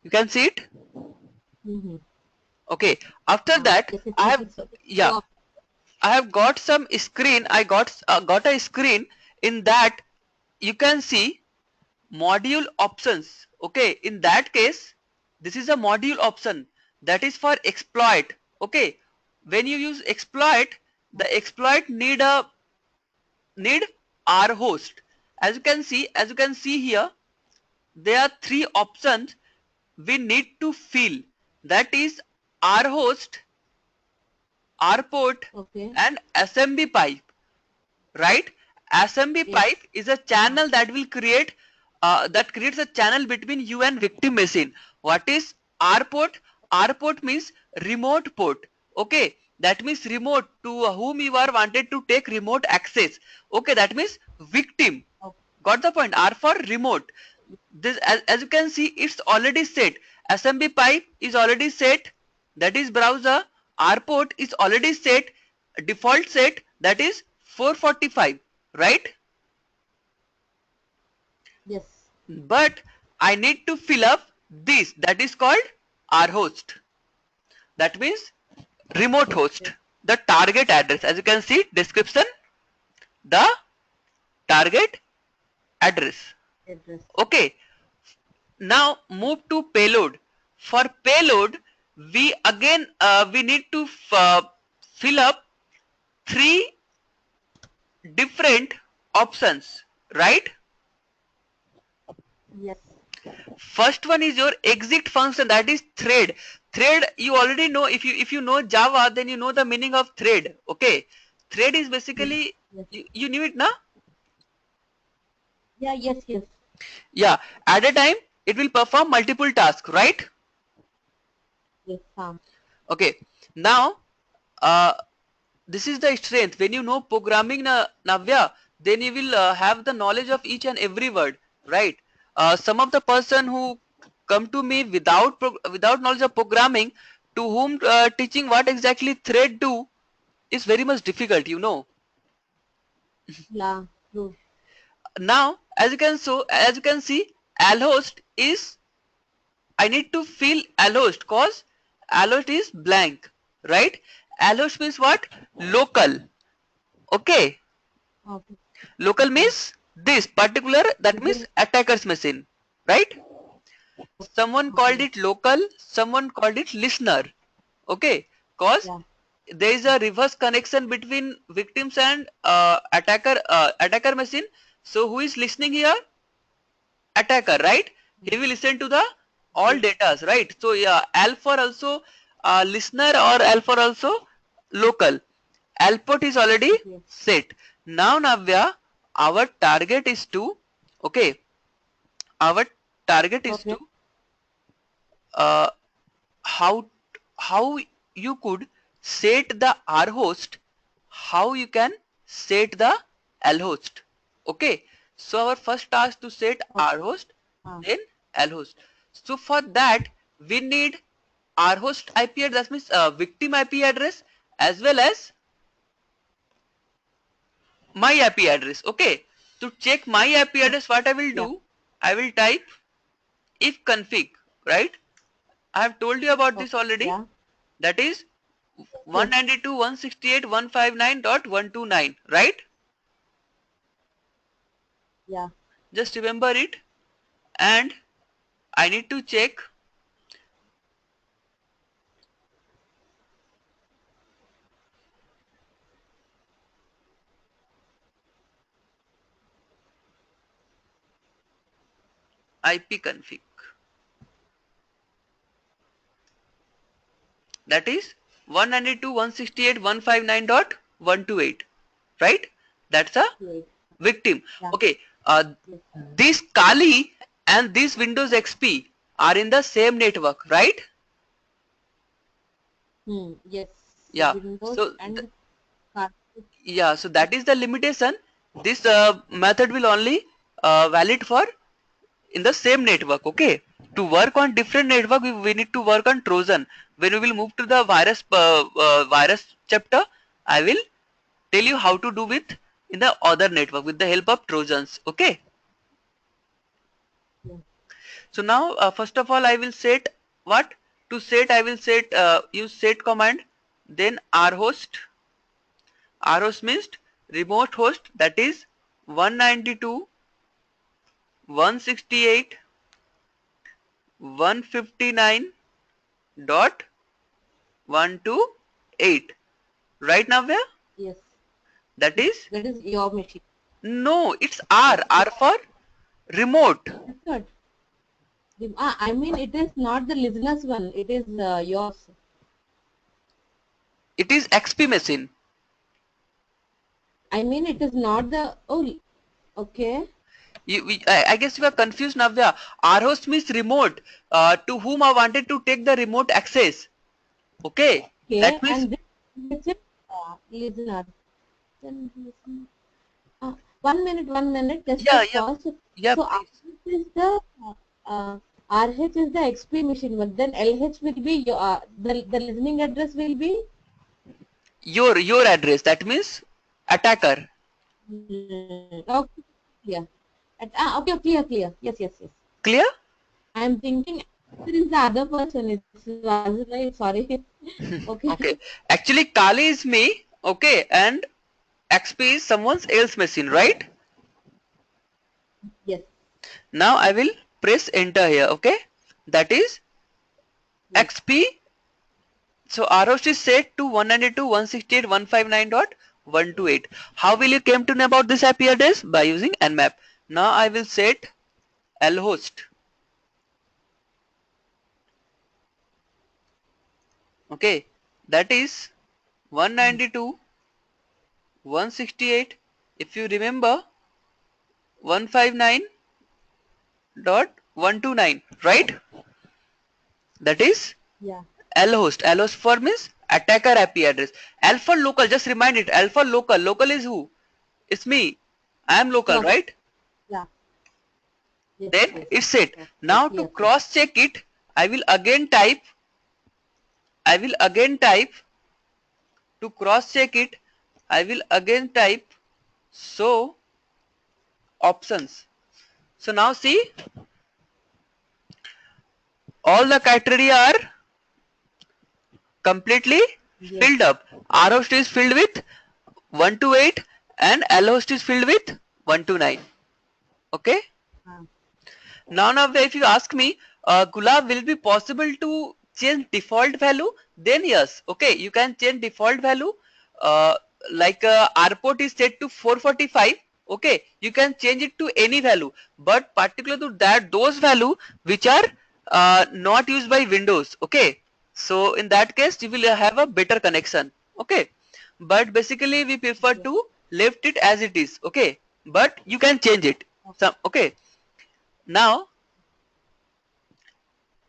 You can see it. Mm-hmm. Okay, after that Yes, I it have, is so. yeah, I have got some screen. I got a screen. In that you can see module options. Okay, in that case, this is a module option that is for exploit. Okay, when you use exploit, the exploit need R host. As you can see here, there are three options we need to fill. That is R host, R port, Okay. and SMB pipe. Right? Assembly Yes. pipe is a channel that will create that creates a channel between you and victim machine. What is R port? R port means remote port. Okay, that means remote, to whom you are wanted to take remote access. Okay, that means victim. Okay. Got the point? R for remote. This, as you can see, it's already set. SMB pipe is already set, that is browser. R port is already set, default set, that is 445, right? Yes. But I need to fill up this, that is called R host. That means remote host. Yes. The target address, as you can see, description, the target address. Address. Okay, now move to payload. For payload, we again we need to fill up three different options, right? Yes. First one is your exit function, that is thread. Thread you already know. If you know Java, then you know the meaning of thread. Okay, thread is Yes. basically, Yes. you knew it now. Yeah. Yes. Yes. Yeah, at a time it will perform multiple tasks, right? Yes. Okay, now uh, this is the strength. When you know programming, Navya, then you will have the knowledge of each and every word, right? Some of the person who come to me without knowledge of programming, to whom teaching what exactly thread do is very much difficult, you know. Yeah. True. Now as you can see, alhost is, I need to fill alhost, cause alhost is blank, right? Alhost means what? Local. Okay, Okay. local Okay. means this particular, that means Within. attacker's machine, right? Someone called Okay. it local, someone called it listener. Okay, cause Yeah. there is a reverse connection between victims and attacker machine. So who is listening here? Attacker, right? He will listen to the all Yes. datas, right? So yeah, L for also listener, or L for also local. L port is already Okay. set. Now Navya, our target is to, okay, our target is to Okay. uh, how how you could set the R host, how you can set the L host. Okay, so our first task to set Okay. R host, Ah. then L host. So for that we need R host IP address, that means victim IP address, as well as my IP address. Okay, to check my IP Okay. address, what I will Yeah. do, I will type if config, right? I have told you about this Okay. already. Yeah. That is Yes. 192.168.159.129, right? Yeah. Just remember it. And I need to check IP config. That is 192.168.159.128, right? That's a Great. victim. Yeah. Okay, Yes. this Kali and this Windows XP are in the same network, right? Yes. Yeah. Windows So and Yeah, so that is the limitation. This method will only valid for in the same network. Okay, to work on different network, we need to work on Trojan. When we will move to the virus chapter, I will tell you how to do with in the other network with the help of Trojans. Okay. Yeah. So now first of all I will set what to set. I will set use set command, then rhost. Rhost means remote host, that is 192.168.159 dot 128. Right now where Yes. that Yes. is That is your machine. no, it's Yeah. R for remote. That's what. I mean, it is not the listener's one. It is yours. It is XP machine. I mean, it is not the. Oh, okay. I guess you are confused, Navya. Rhost means remote. To whom I wanted to take the remote access. Okay, that Okay. means And this is listener. Then listen. 1 minute, 1 minute. Just a yeah, yeah, pause. yeah. So Please. RH is the RH is the XP machine one. Then LH will be your the listening address will be. Your address. That means attacker. Okay. Clear. Okay. Clear. Clear. Yes. Yes. Yes. Clear? I'm thinking there is the other person. It was right. Sorry. Okay. Okay. Actually, Kali is me. Okay, and XP is someone else machine, right? Yes. Now I will press enter here. Okay, that is Yes. XP. So ROC is set to 192.168.159.128. How will you came to know about this IP address? By using nmap. Now I will set lhost. Okay, that is 192.168. If you remember 159.129, right? That is Yeah. lhost. Lhost for means attacker IP address. L for local. Just remind it. L for local. Local is who? It's me. I am local, Sure. right? Yeah. Yes. Then Yes. it's set. Okay. Now to Clear. Clear. cross check it, I will again type. I will again type to cross check it. I will again type so options. So now see all the criteria are completely Yes. filled up. R host is filled with 128 and L host is filled with 129. Okay. Uh, Now, if you ask me, Gulab, will be possible to change default value? Then yes, okay, you can change default value. Uh, like R port is set to 445. Okay, you can change it to any value, but particular to that those value which are not used by Windows. Okay, so in that case you will have a better connection. Okay, but basically we prefer yes. to left it as it is. Okay, but you can change it. Some okay. Now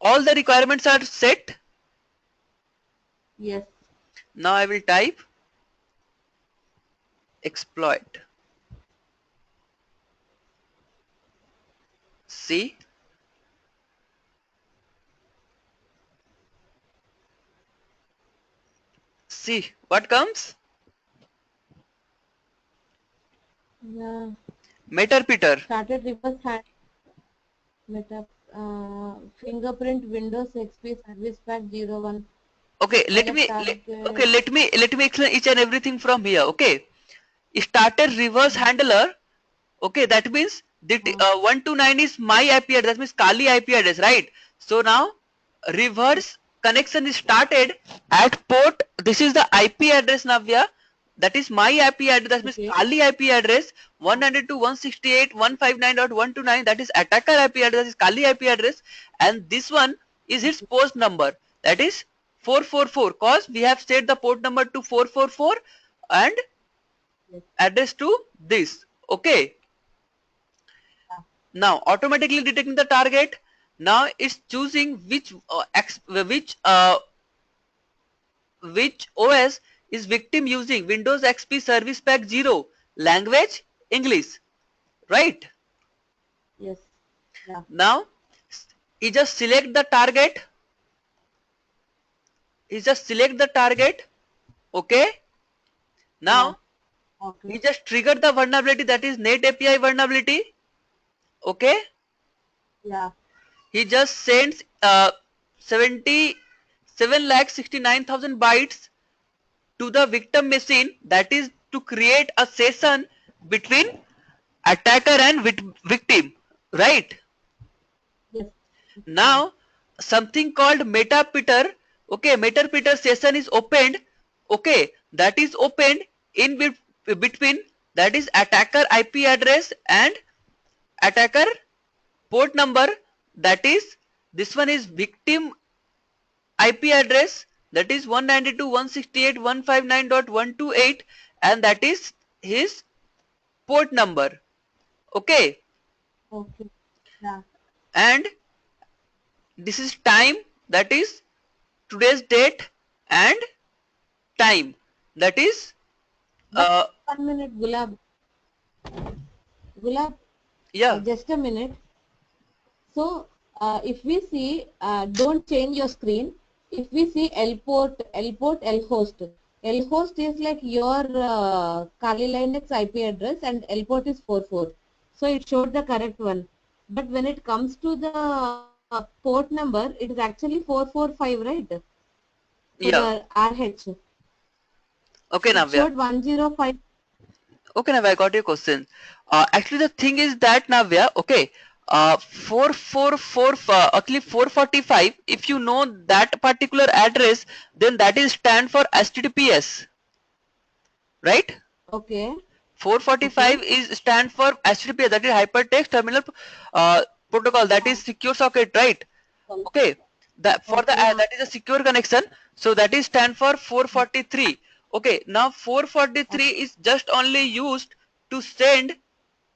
all the requirements are set. Yes. Now I will type exploit. See, see what comes. Yeah. Meter Peter. Started reverse hand meta fingerprint Windows XP service pack 01. Okay, Select target. okay, let me explain each and everything from here. Okay, started reverse Mm, handler. Okay, that means that uh, 129 is my IP address. That means Kali IP address, right? So now reverse connection is started at port. This is the IP address, Navya. That is my IP address. That means okay. Kali IP address 192.168.159.129. That is attacker IP address. That is Kali IP address, and this one is its post number. That is 444. Cause we have set the port number to 444 and Yes. address to this. Okay. Yeah. Now automatically detecting the target. Now it's choosing which OS is victim using Windows XP Service Pack 0, language English, right? Yes. Yeah. Now, you just select the target. You just select the target. Okay. Yeah. Now, Okay. you just trigger the vulnerability, that is Net API vulnerability. Okay. Yeah. He just sends 77,69,000 bytes to the victim machine, that is to create a session between attacker and victim, right? Yes. Yeah. Now something called metapeter, okay, metapeter session is opened, okay, that is opened in between, that is attacker IP address and attacker port number, that is this one is victim IP address, that is 192.168.159.128, and that is his port number, okay. Okay. Yeah. And this is time, that is today's date, and time, that is But uh 1 minute, Gulab. Gulab, yeah, just a minute. So, if we see, don't change your screen. If we see L host. L host is like your Kali Linux IP address and L port is 44. So it showed the correct one. But when it comes to the port number, it is actually 445, right? For yeah, the RH. okay It Navya, showed 105. okay Navya, I got your question. Actually the thing is that Navya, okay, 444 actually 445, if you know that particular address, then that is stand for HTTPS, right? Okay. Okay. 445 is stand for HTTPS, that is hypertext terminal protocol, that is secure socket, right? Okay, that for the Okay. Yeah. that is a secure connection, so that is stand for 443. Okay, now 443 is just only used to send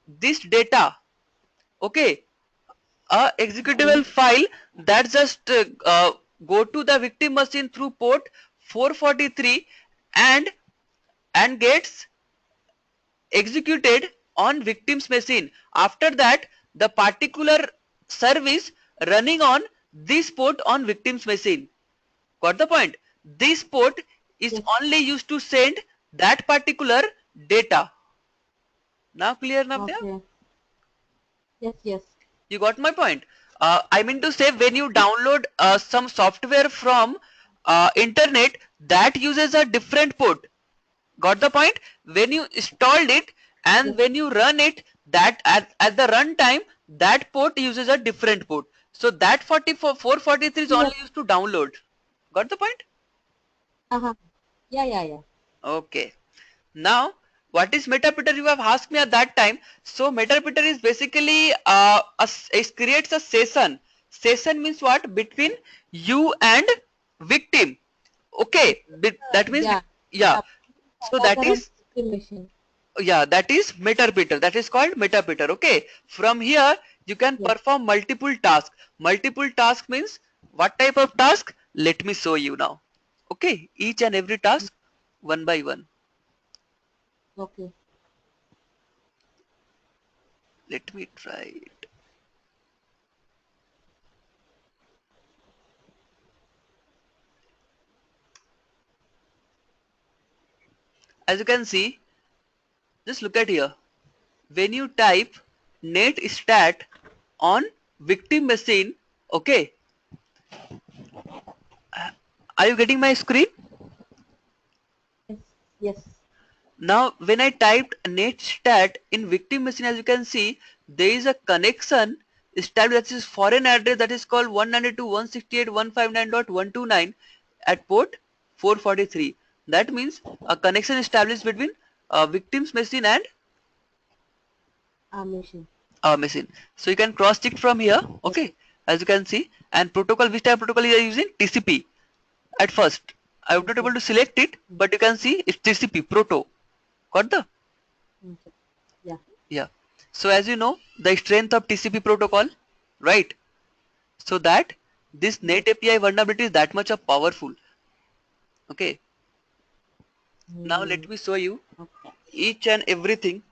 this data, okay, a Okay. executable file that just go to the victim machine through port 443 and gets executed on victim's machine. After that, the particular service running on this port on victim's machine. Got the point? This port is Yes. only used to send that particular data. Now clear, Navya? Okay. Yes. Yes. You got my point. I mean to say, when you download some software from internet, that uses a different port. Got the point? When you installed it and Yes. when you run it, that at the runtime, that port uses a different port. So that 44 443 is Yes. only used to download. Got the point? Uh-huh. Yeah. Yeah. Yeah. Okay. Now, what is metapeter? You have asked me at that time. So metapeter is basically it creates a session. Session means what? Between you and victim. Okay. That means Yeah. yeah. Yeah. So that Attacker and is, victim machine. yeah, that is metapeter, that is called metapeter, okay. From here you can Yes. perform multiple tasks. Multiple task means what type of task, let me show you now, okay, each and every task one by one. Okay. Let me try it. As you can see, just look at here, when you type net stat on victim machine, okay, are you getting my screen? Yes. Yes. Now, when I typed netstat in victim machine, as you can see, there is a connection established, that is foreign address, that is called 192.168.159.129 at port 443. That means a connection established between victim's machine and Machine. our machine. So you can cross check from here, Yes. okay, as you can see. And protocol, which type of protocol you are using? TCP. At first, I was not Okay. able to select it, but you can see it's TCP, proto. Got the? Okay. Yeah. Yeah. So as you know, the strength of TCP protocol, right? So that this Yes. net API vulnerability is that much of powerful. Okay. Now let me show you Okay. each and everything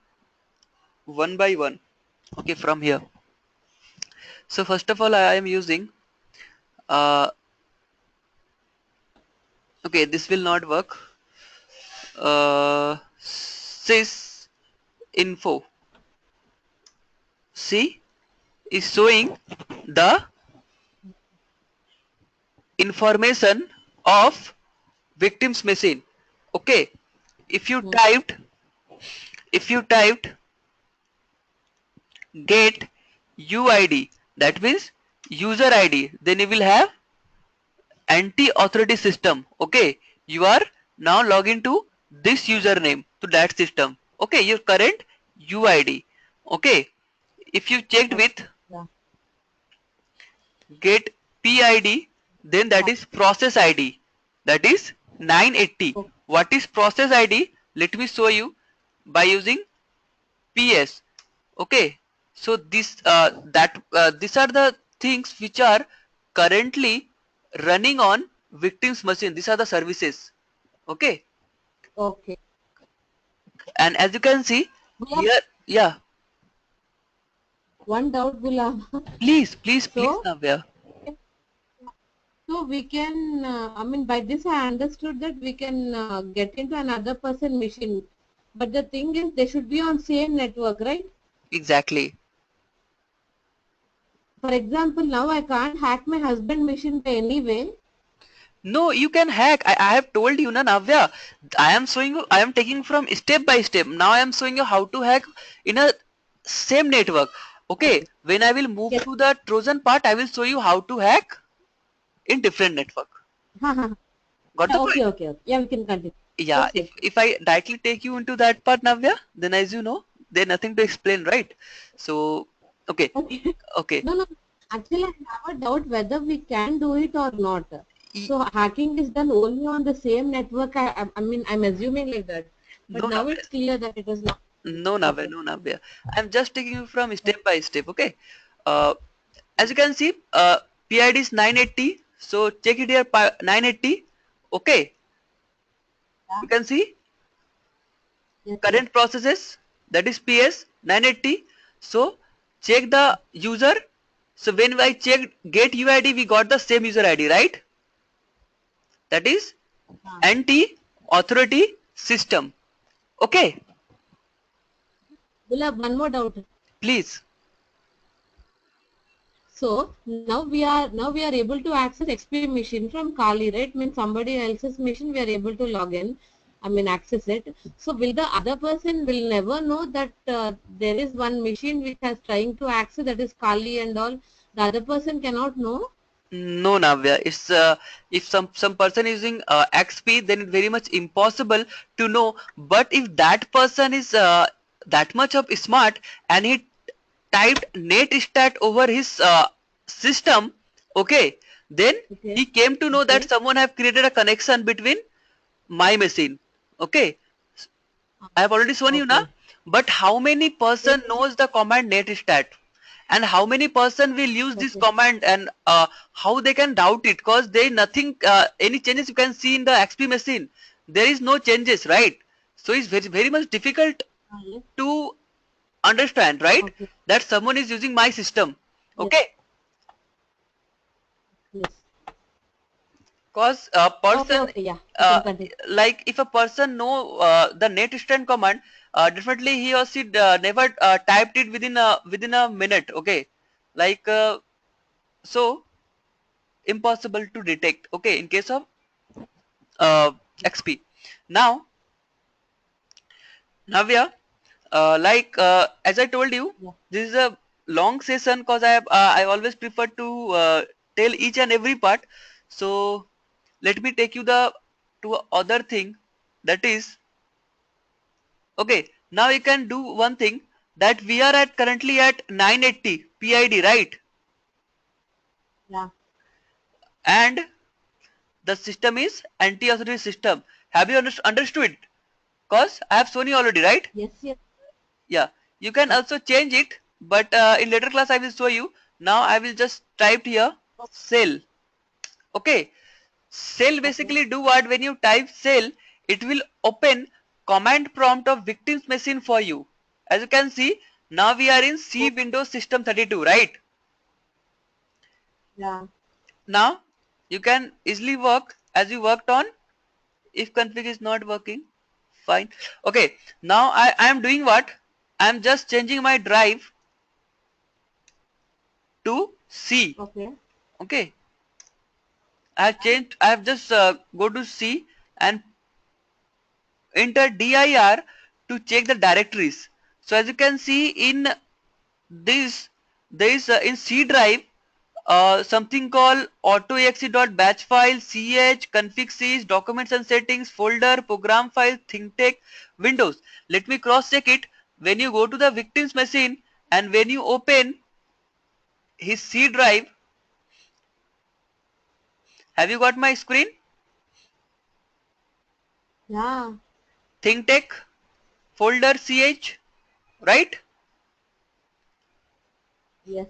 one by one. Okay, from here. So first of all, I am using uh, okay, this will not work. Sys info. See, is showing the information of victim's machine. Okay, if you Hmm. typed if you typed get UID, that means user ID, then you will have anti-authority system. Okay, you are now log into this username to that system. Okay, your current UID. Okay, if you checked Okay. with Yeah. get PID, then that Yeah. is process ID, that is 980. Okay. What is process ID? Let me show you by using PS. Okay, so these are the things which are currently running on victim's machine. These are the services. Okay, Okay. and as you can see Gulab, here, yeah, one doubt, Gulab. please So, Navya. so we can, I mean, by this I understood that we can get into another person machine. But the thing is, they should be on same network, right? Exactly. For example, now I can't hack my husband machine by any way. No, you can hack. I have told you, na Navya. I am showing you. I am taking from step by step. Now I am showing you how to hack in a same network. Okay. Okay. When I will move Yes. to the Trojan part, I will show you how to hack in different network. Ha, ha, ha. Got the Yeah, point? okay, okay, okay. Yeah, we can continue. Yeah. Yes, If yes. if I directly take you into that part, Navya, then as you know, there's nothing to explain, right? So, okay, Okay. okay. No, no. Actually, I have a doubt whether we can do it or not. E- So hacking is done only on the same network. I mean, I'm assuming like that. But no, now Navya. it's clear that it is not. No, Navya. Okay. No, Navya. I'm just taking you from Okay. step by step. Okay. Uh, as you can see, PID is 980. So check it here, 980. Okay, Yeah. you can see Yes, yes. current processes, that is PS 980. So check the user. So when I checked get UID, we got the same user ID, right? That is Ah. anti authority system. Okay, We'll have one more doubt. please. So now we are able to access XP machine from Kali, right? Means somebody else's machine we are able to log in. I mean access it. So will the other person will never know that there is one machine which has trying to access, that is Kali and all. The other person cannot know. No, Navya. It's if some person is using XP, then it's very much impossible to know. But if that person is that much of smart and he typed netstat over his system, okay, then Okay. he came to know that Okay. someone have created a connection between my machine. Okay, Ah, I have already shown you now. okay. But how many Yes. person knows the command netstat? And how many person will use this Okay. command and how they can doubt it? Because there is nothing, any changes you can see in the XP machine. There is no changes, right? So it's very much difficult Ah, yes. to understand, right? Okay. That someone is using my system. Yes. Okay? Yes. Cause a Okay. person Okay. Yeah. We uh, can continue. like if a person know the netstat command, definitely he or she never typed it within a minute. Okay, like so impossible to detect. Okay, in case of uh, XP. Now, Navya, like as I told you, Yeah. this is a long session because I always prefer to tell each and every part. So let me take you the to other thing, that is okay. Now you can do one thing, that we are at currently at 980 PID, right? Yeah. And the system is anti-authority system. Have you understood it? Cause I have shown you already, right? Yes. Yes. Yeah, you can Yes. also change it, but in later class I will show you. Now I will just type here cell. Okay, cell Okay. basically do what? When you type cell, it will open command prompt of victim's machine for you. As you can see, now we are in C Windows System 32, right? Yeah. Now you can easily work as you worked on. If config is not working, fine. Okay, now I am doing what? I am just changing my drive to C. Okay. Okay, I have changed. I have just go to C and enter dir to check the directories. So as you can see in this, there is in C drive something called autoexe.batch file, ch, config sys, documents and settings, folder, program file, ThinkTech, Windows. Let me cross check it. When you go to the victim's machine and when you open his C drive, have you got my screen? Yeah. ThinkTech, folder ch, right? Yes.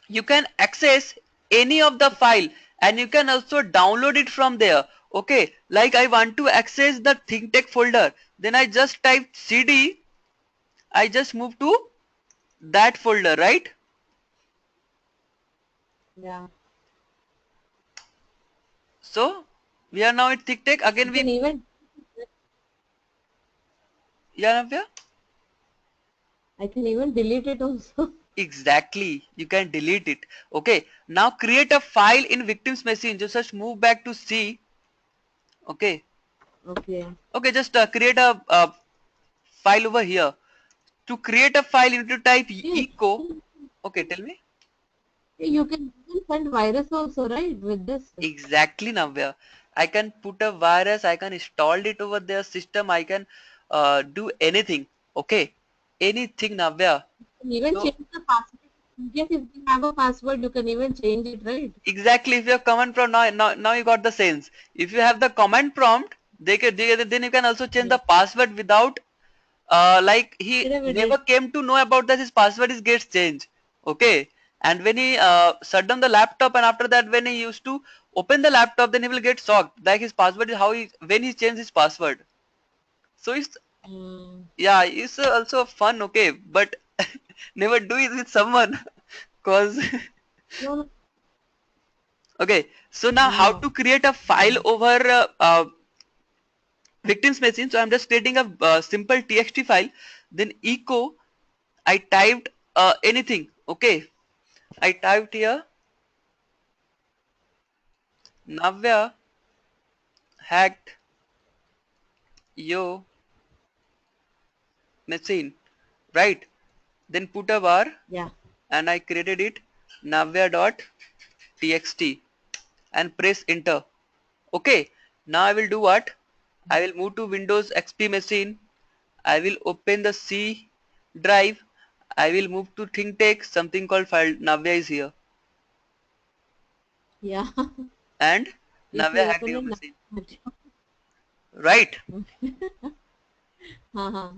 You can access any of the file and you can also download it from there. Okay, like I want to access the ThinkTech folder, then I just type cd, I just move to that folder, right? Yeah. So we are now at ThinkTech You again. can We, even yeah, Navya? I can even delete it also. Exactly, you can delete it. Okay, now create a file in victim's machine. Just move back to C. Okay, Okay. okay, just create a file over here. To create a file, you need to type Yes. echo. Okay, tell me. You can even send virus also, right? With this. Exactly, Navya. I can put a virus, I can install it over their system, I can do anything. Okay, anything, Navya. You can even So change the password. In case if you have a password, you can even change it, right? exactly, if you have command prompt, now you got the sense. If you have the command prompt, then you can also change the Yes. password without like he Yesterday we never did. came to know about that his password is gets changed. Okay, and when he shut down the laptop and after that when he used to open the laptop, then he will get shocked like his password is how he when he changed his password. So it's, Mm. yeah, it's also fun. Okay, but never do it with someone cause No, no, okay. So now how no. to create a file Mm. over victim's machine? So I'm just creating a simple txt file, then echo, I typed anything. Okay, I typed here Navya hacked your machine, right? Then put a bar Yeah. and I created it navya.txt and press enter. Okay, now I will do what? I will move to Windows XP machine. I will open the C drive. I will move to ThinkTech. Something called file Navya is here Yeah. and If Navya you hacked open your it machine, now. right? Uh-huh.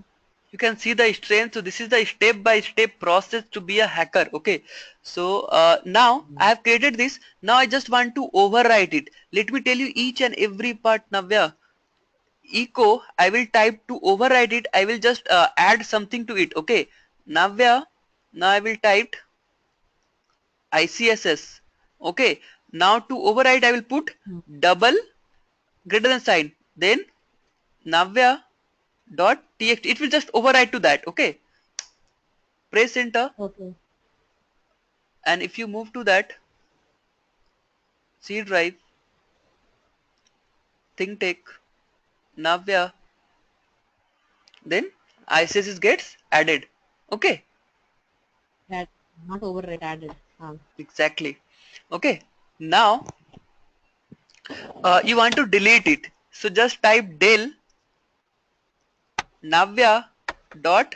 You can see the strength. So this is the step by step process to be a hacker. Okay, so now I have created this. Now I just want to overwrite it. Let me tell you each and every part. Navya, echo, I will type to overwrite it. I will just add something to it. Okay, Navya, now I will type icss. Okay, now to overwrite I will put Mm. double greater than sign, then Navya dot txt. It will just overwrite to that. Okay, press enter. Okay. And if you move to that C drive, ThinkTech, Navya, then ICSS gets added. Okay, That not override added. exactly. Okay, now you want to delete it. So just type del Navya dot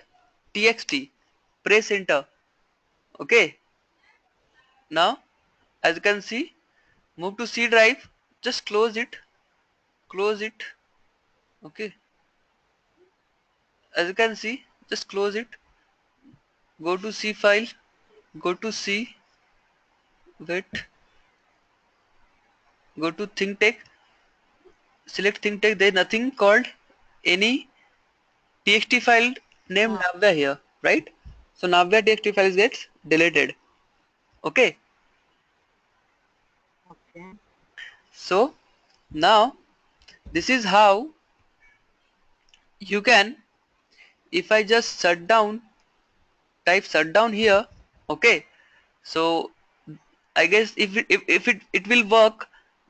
txt. Press enter. Okay, now as you can see, move to C drive. Just close it. Close it. Okay, as you can see, just close it. Go to C file. Go to C. Wait. Go to ThinkTech. select think text, there is nothing called any txt file named Uh, Navya here, right? So Navya txt file gets deleted. Okay. okay. So now this is how you can, if I just shut down, type shut down here. Okay. So I guess if it will work,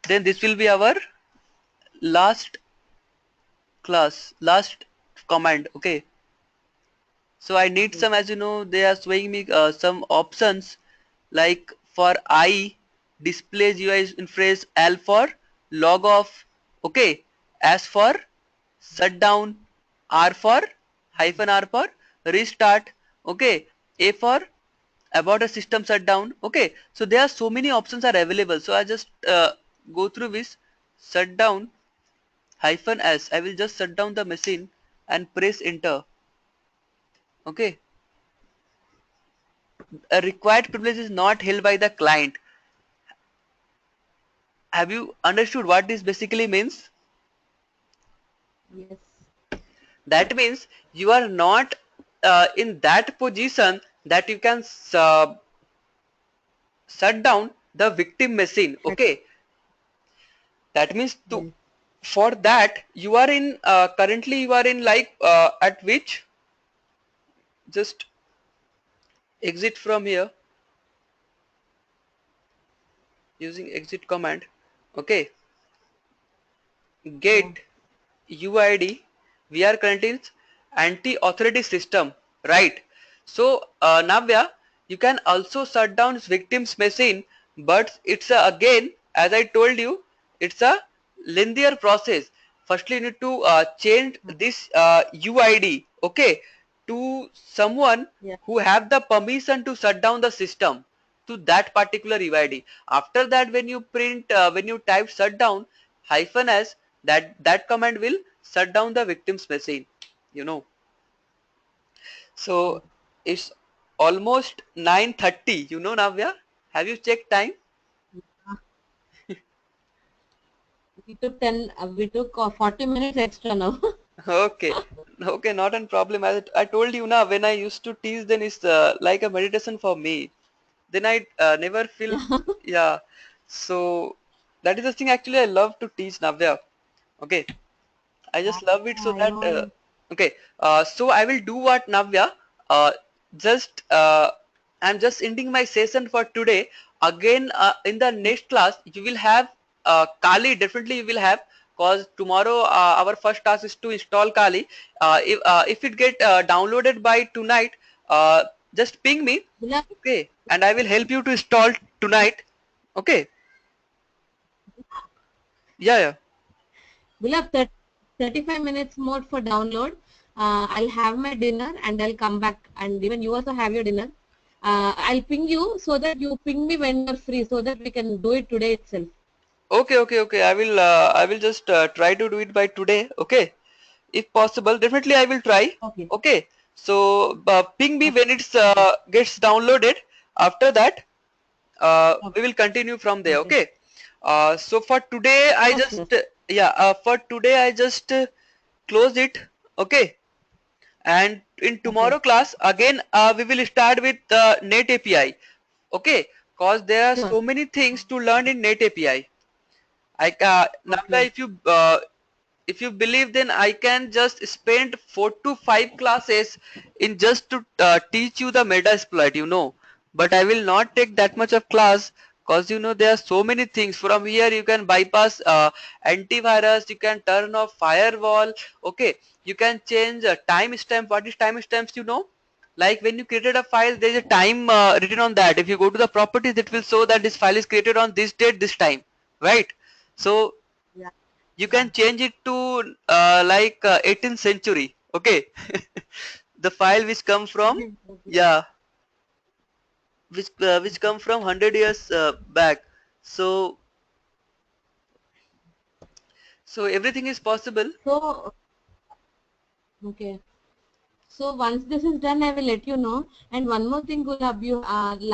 then this will be our last class, last command. Okay. So I need Okay. some, as you know, they are showing me some options like for I displays UI in phrase, L for log off, okay, S for shutdown, R for hyphen R for restart, okay, A for about a system shutdown, okay. So there are so many options are available. So I just go through this shutdown hyphen S. I will just shut down the machine and press enter, okay. A required privilege is not held by the client. Have you understood what this basically means? Yes. That means you are not in that position that you can shut down the victim machine. Shut. Okay, that means to Yes. for that you are in currently you are in like at which, just exit from here using exit command. Okay, Yeah. get UID, we are currently in anti-authority system, right? So Navya, you can also shut down victim's machine, but it's again, as I told you, it's a lengthier process. Firstly, you need to change this UID, okay, to someone Yeah. who have the permission to shut down the system to that particular UID. After that, when you print, when you type shutdown hyphen s, that command will shut down the victim's machine, you know. So Okay. it's almost 9:30, you know, Navya. Have you checked time? Uh, we took 40 minutes extra now. Okay, okay, not a problem. As I told you now, when I used to teach, then it's like a meditation for me. Then I never feel, Yeah. yeah. So that is the thing actually I love to teach, Navya. Okay. I Yeah, just love it so I that know. okay. So I will do what, Navya. Just I'm just ending my session for today. Again, in the next class, you will have Kali. Definitely, you will have, cause tomorrow our first task is to install Kali. If it get downloaded by tonight, just ping me. Bilal, Okay, and I will help you to install tonight. Okay. Yeah, yeah. Bilal, 35 minutes more for download. I'll have my dinner and I'll come back. And even you also have your dinner. I'll ping you so that you ping me when you're free so that we can do it today itself. Okay, okay, okay. I will just try to do it by today. Okay, if possible. Definitely, I will try. Okay. Okay. So ping me Okay. when it's gets downloaded. After that, we Okay. will continue from there. Okay. Okay. So for today, I Yes, just yes. yeah. For today, I just close it. Okay. And in Okay. tomorrow class again, we will start with Net API. Okay. Cause there are Sure. so many things to learn in Net API. Navya, Okay. if you believe, then I can just spend 4 to 5 classes in just to teach you the meta exploit, you know. But I will not take that much of class, cause you know there are so many things. From here you can bypass antivirus, you can turn off firewall. Okay, you can change timestamp. What is timestamps? You know, like when you created a file, there is a time written on that. If you go to the properties, it will show that this file is created on this date, this time, right? So Yeah. you Yeah. can change it to like 18th century, okay. The file which come from, Okay. yeah, which come from 100 years back. So so everything is possible. So, okay. So once this is done, I will let you know. And one more thing, Gulab, you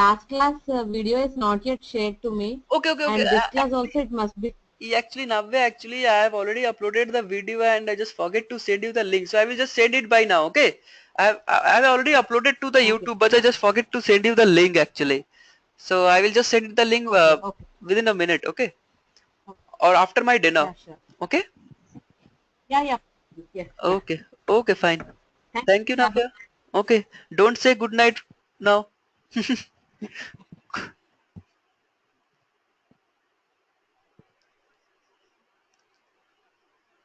last class video is not yet shared to me, Okay, okay, okay. and this class Actually, also it must be. Actually, Navya, actually, I have already uploaded the video and I just forget to send you the link. So I will just send it by now, okay? I have already uploaded to the Okay. YouTube, but I just forget to send you the link actually. So I will just send the link Okay. Okay. within a minute, okay? Okay. Or after my dinner, Yeah, sure. okay? Yeah, yeah. Yes, yeah. Okay, okay, fine. Thank Thank you, you. Navya. Okay, don't say good night now.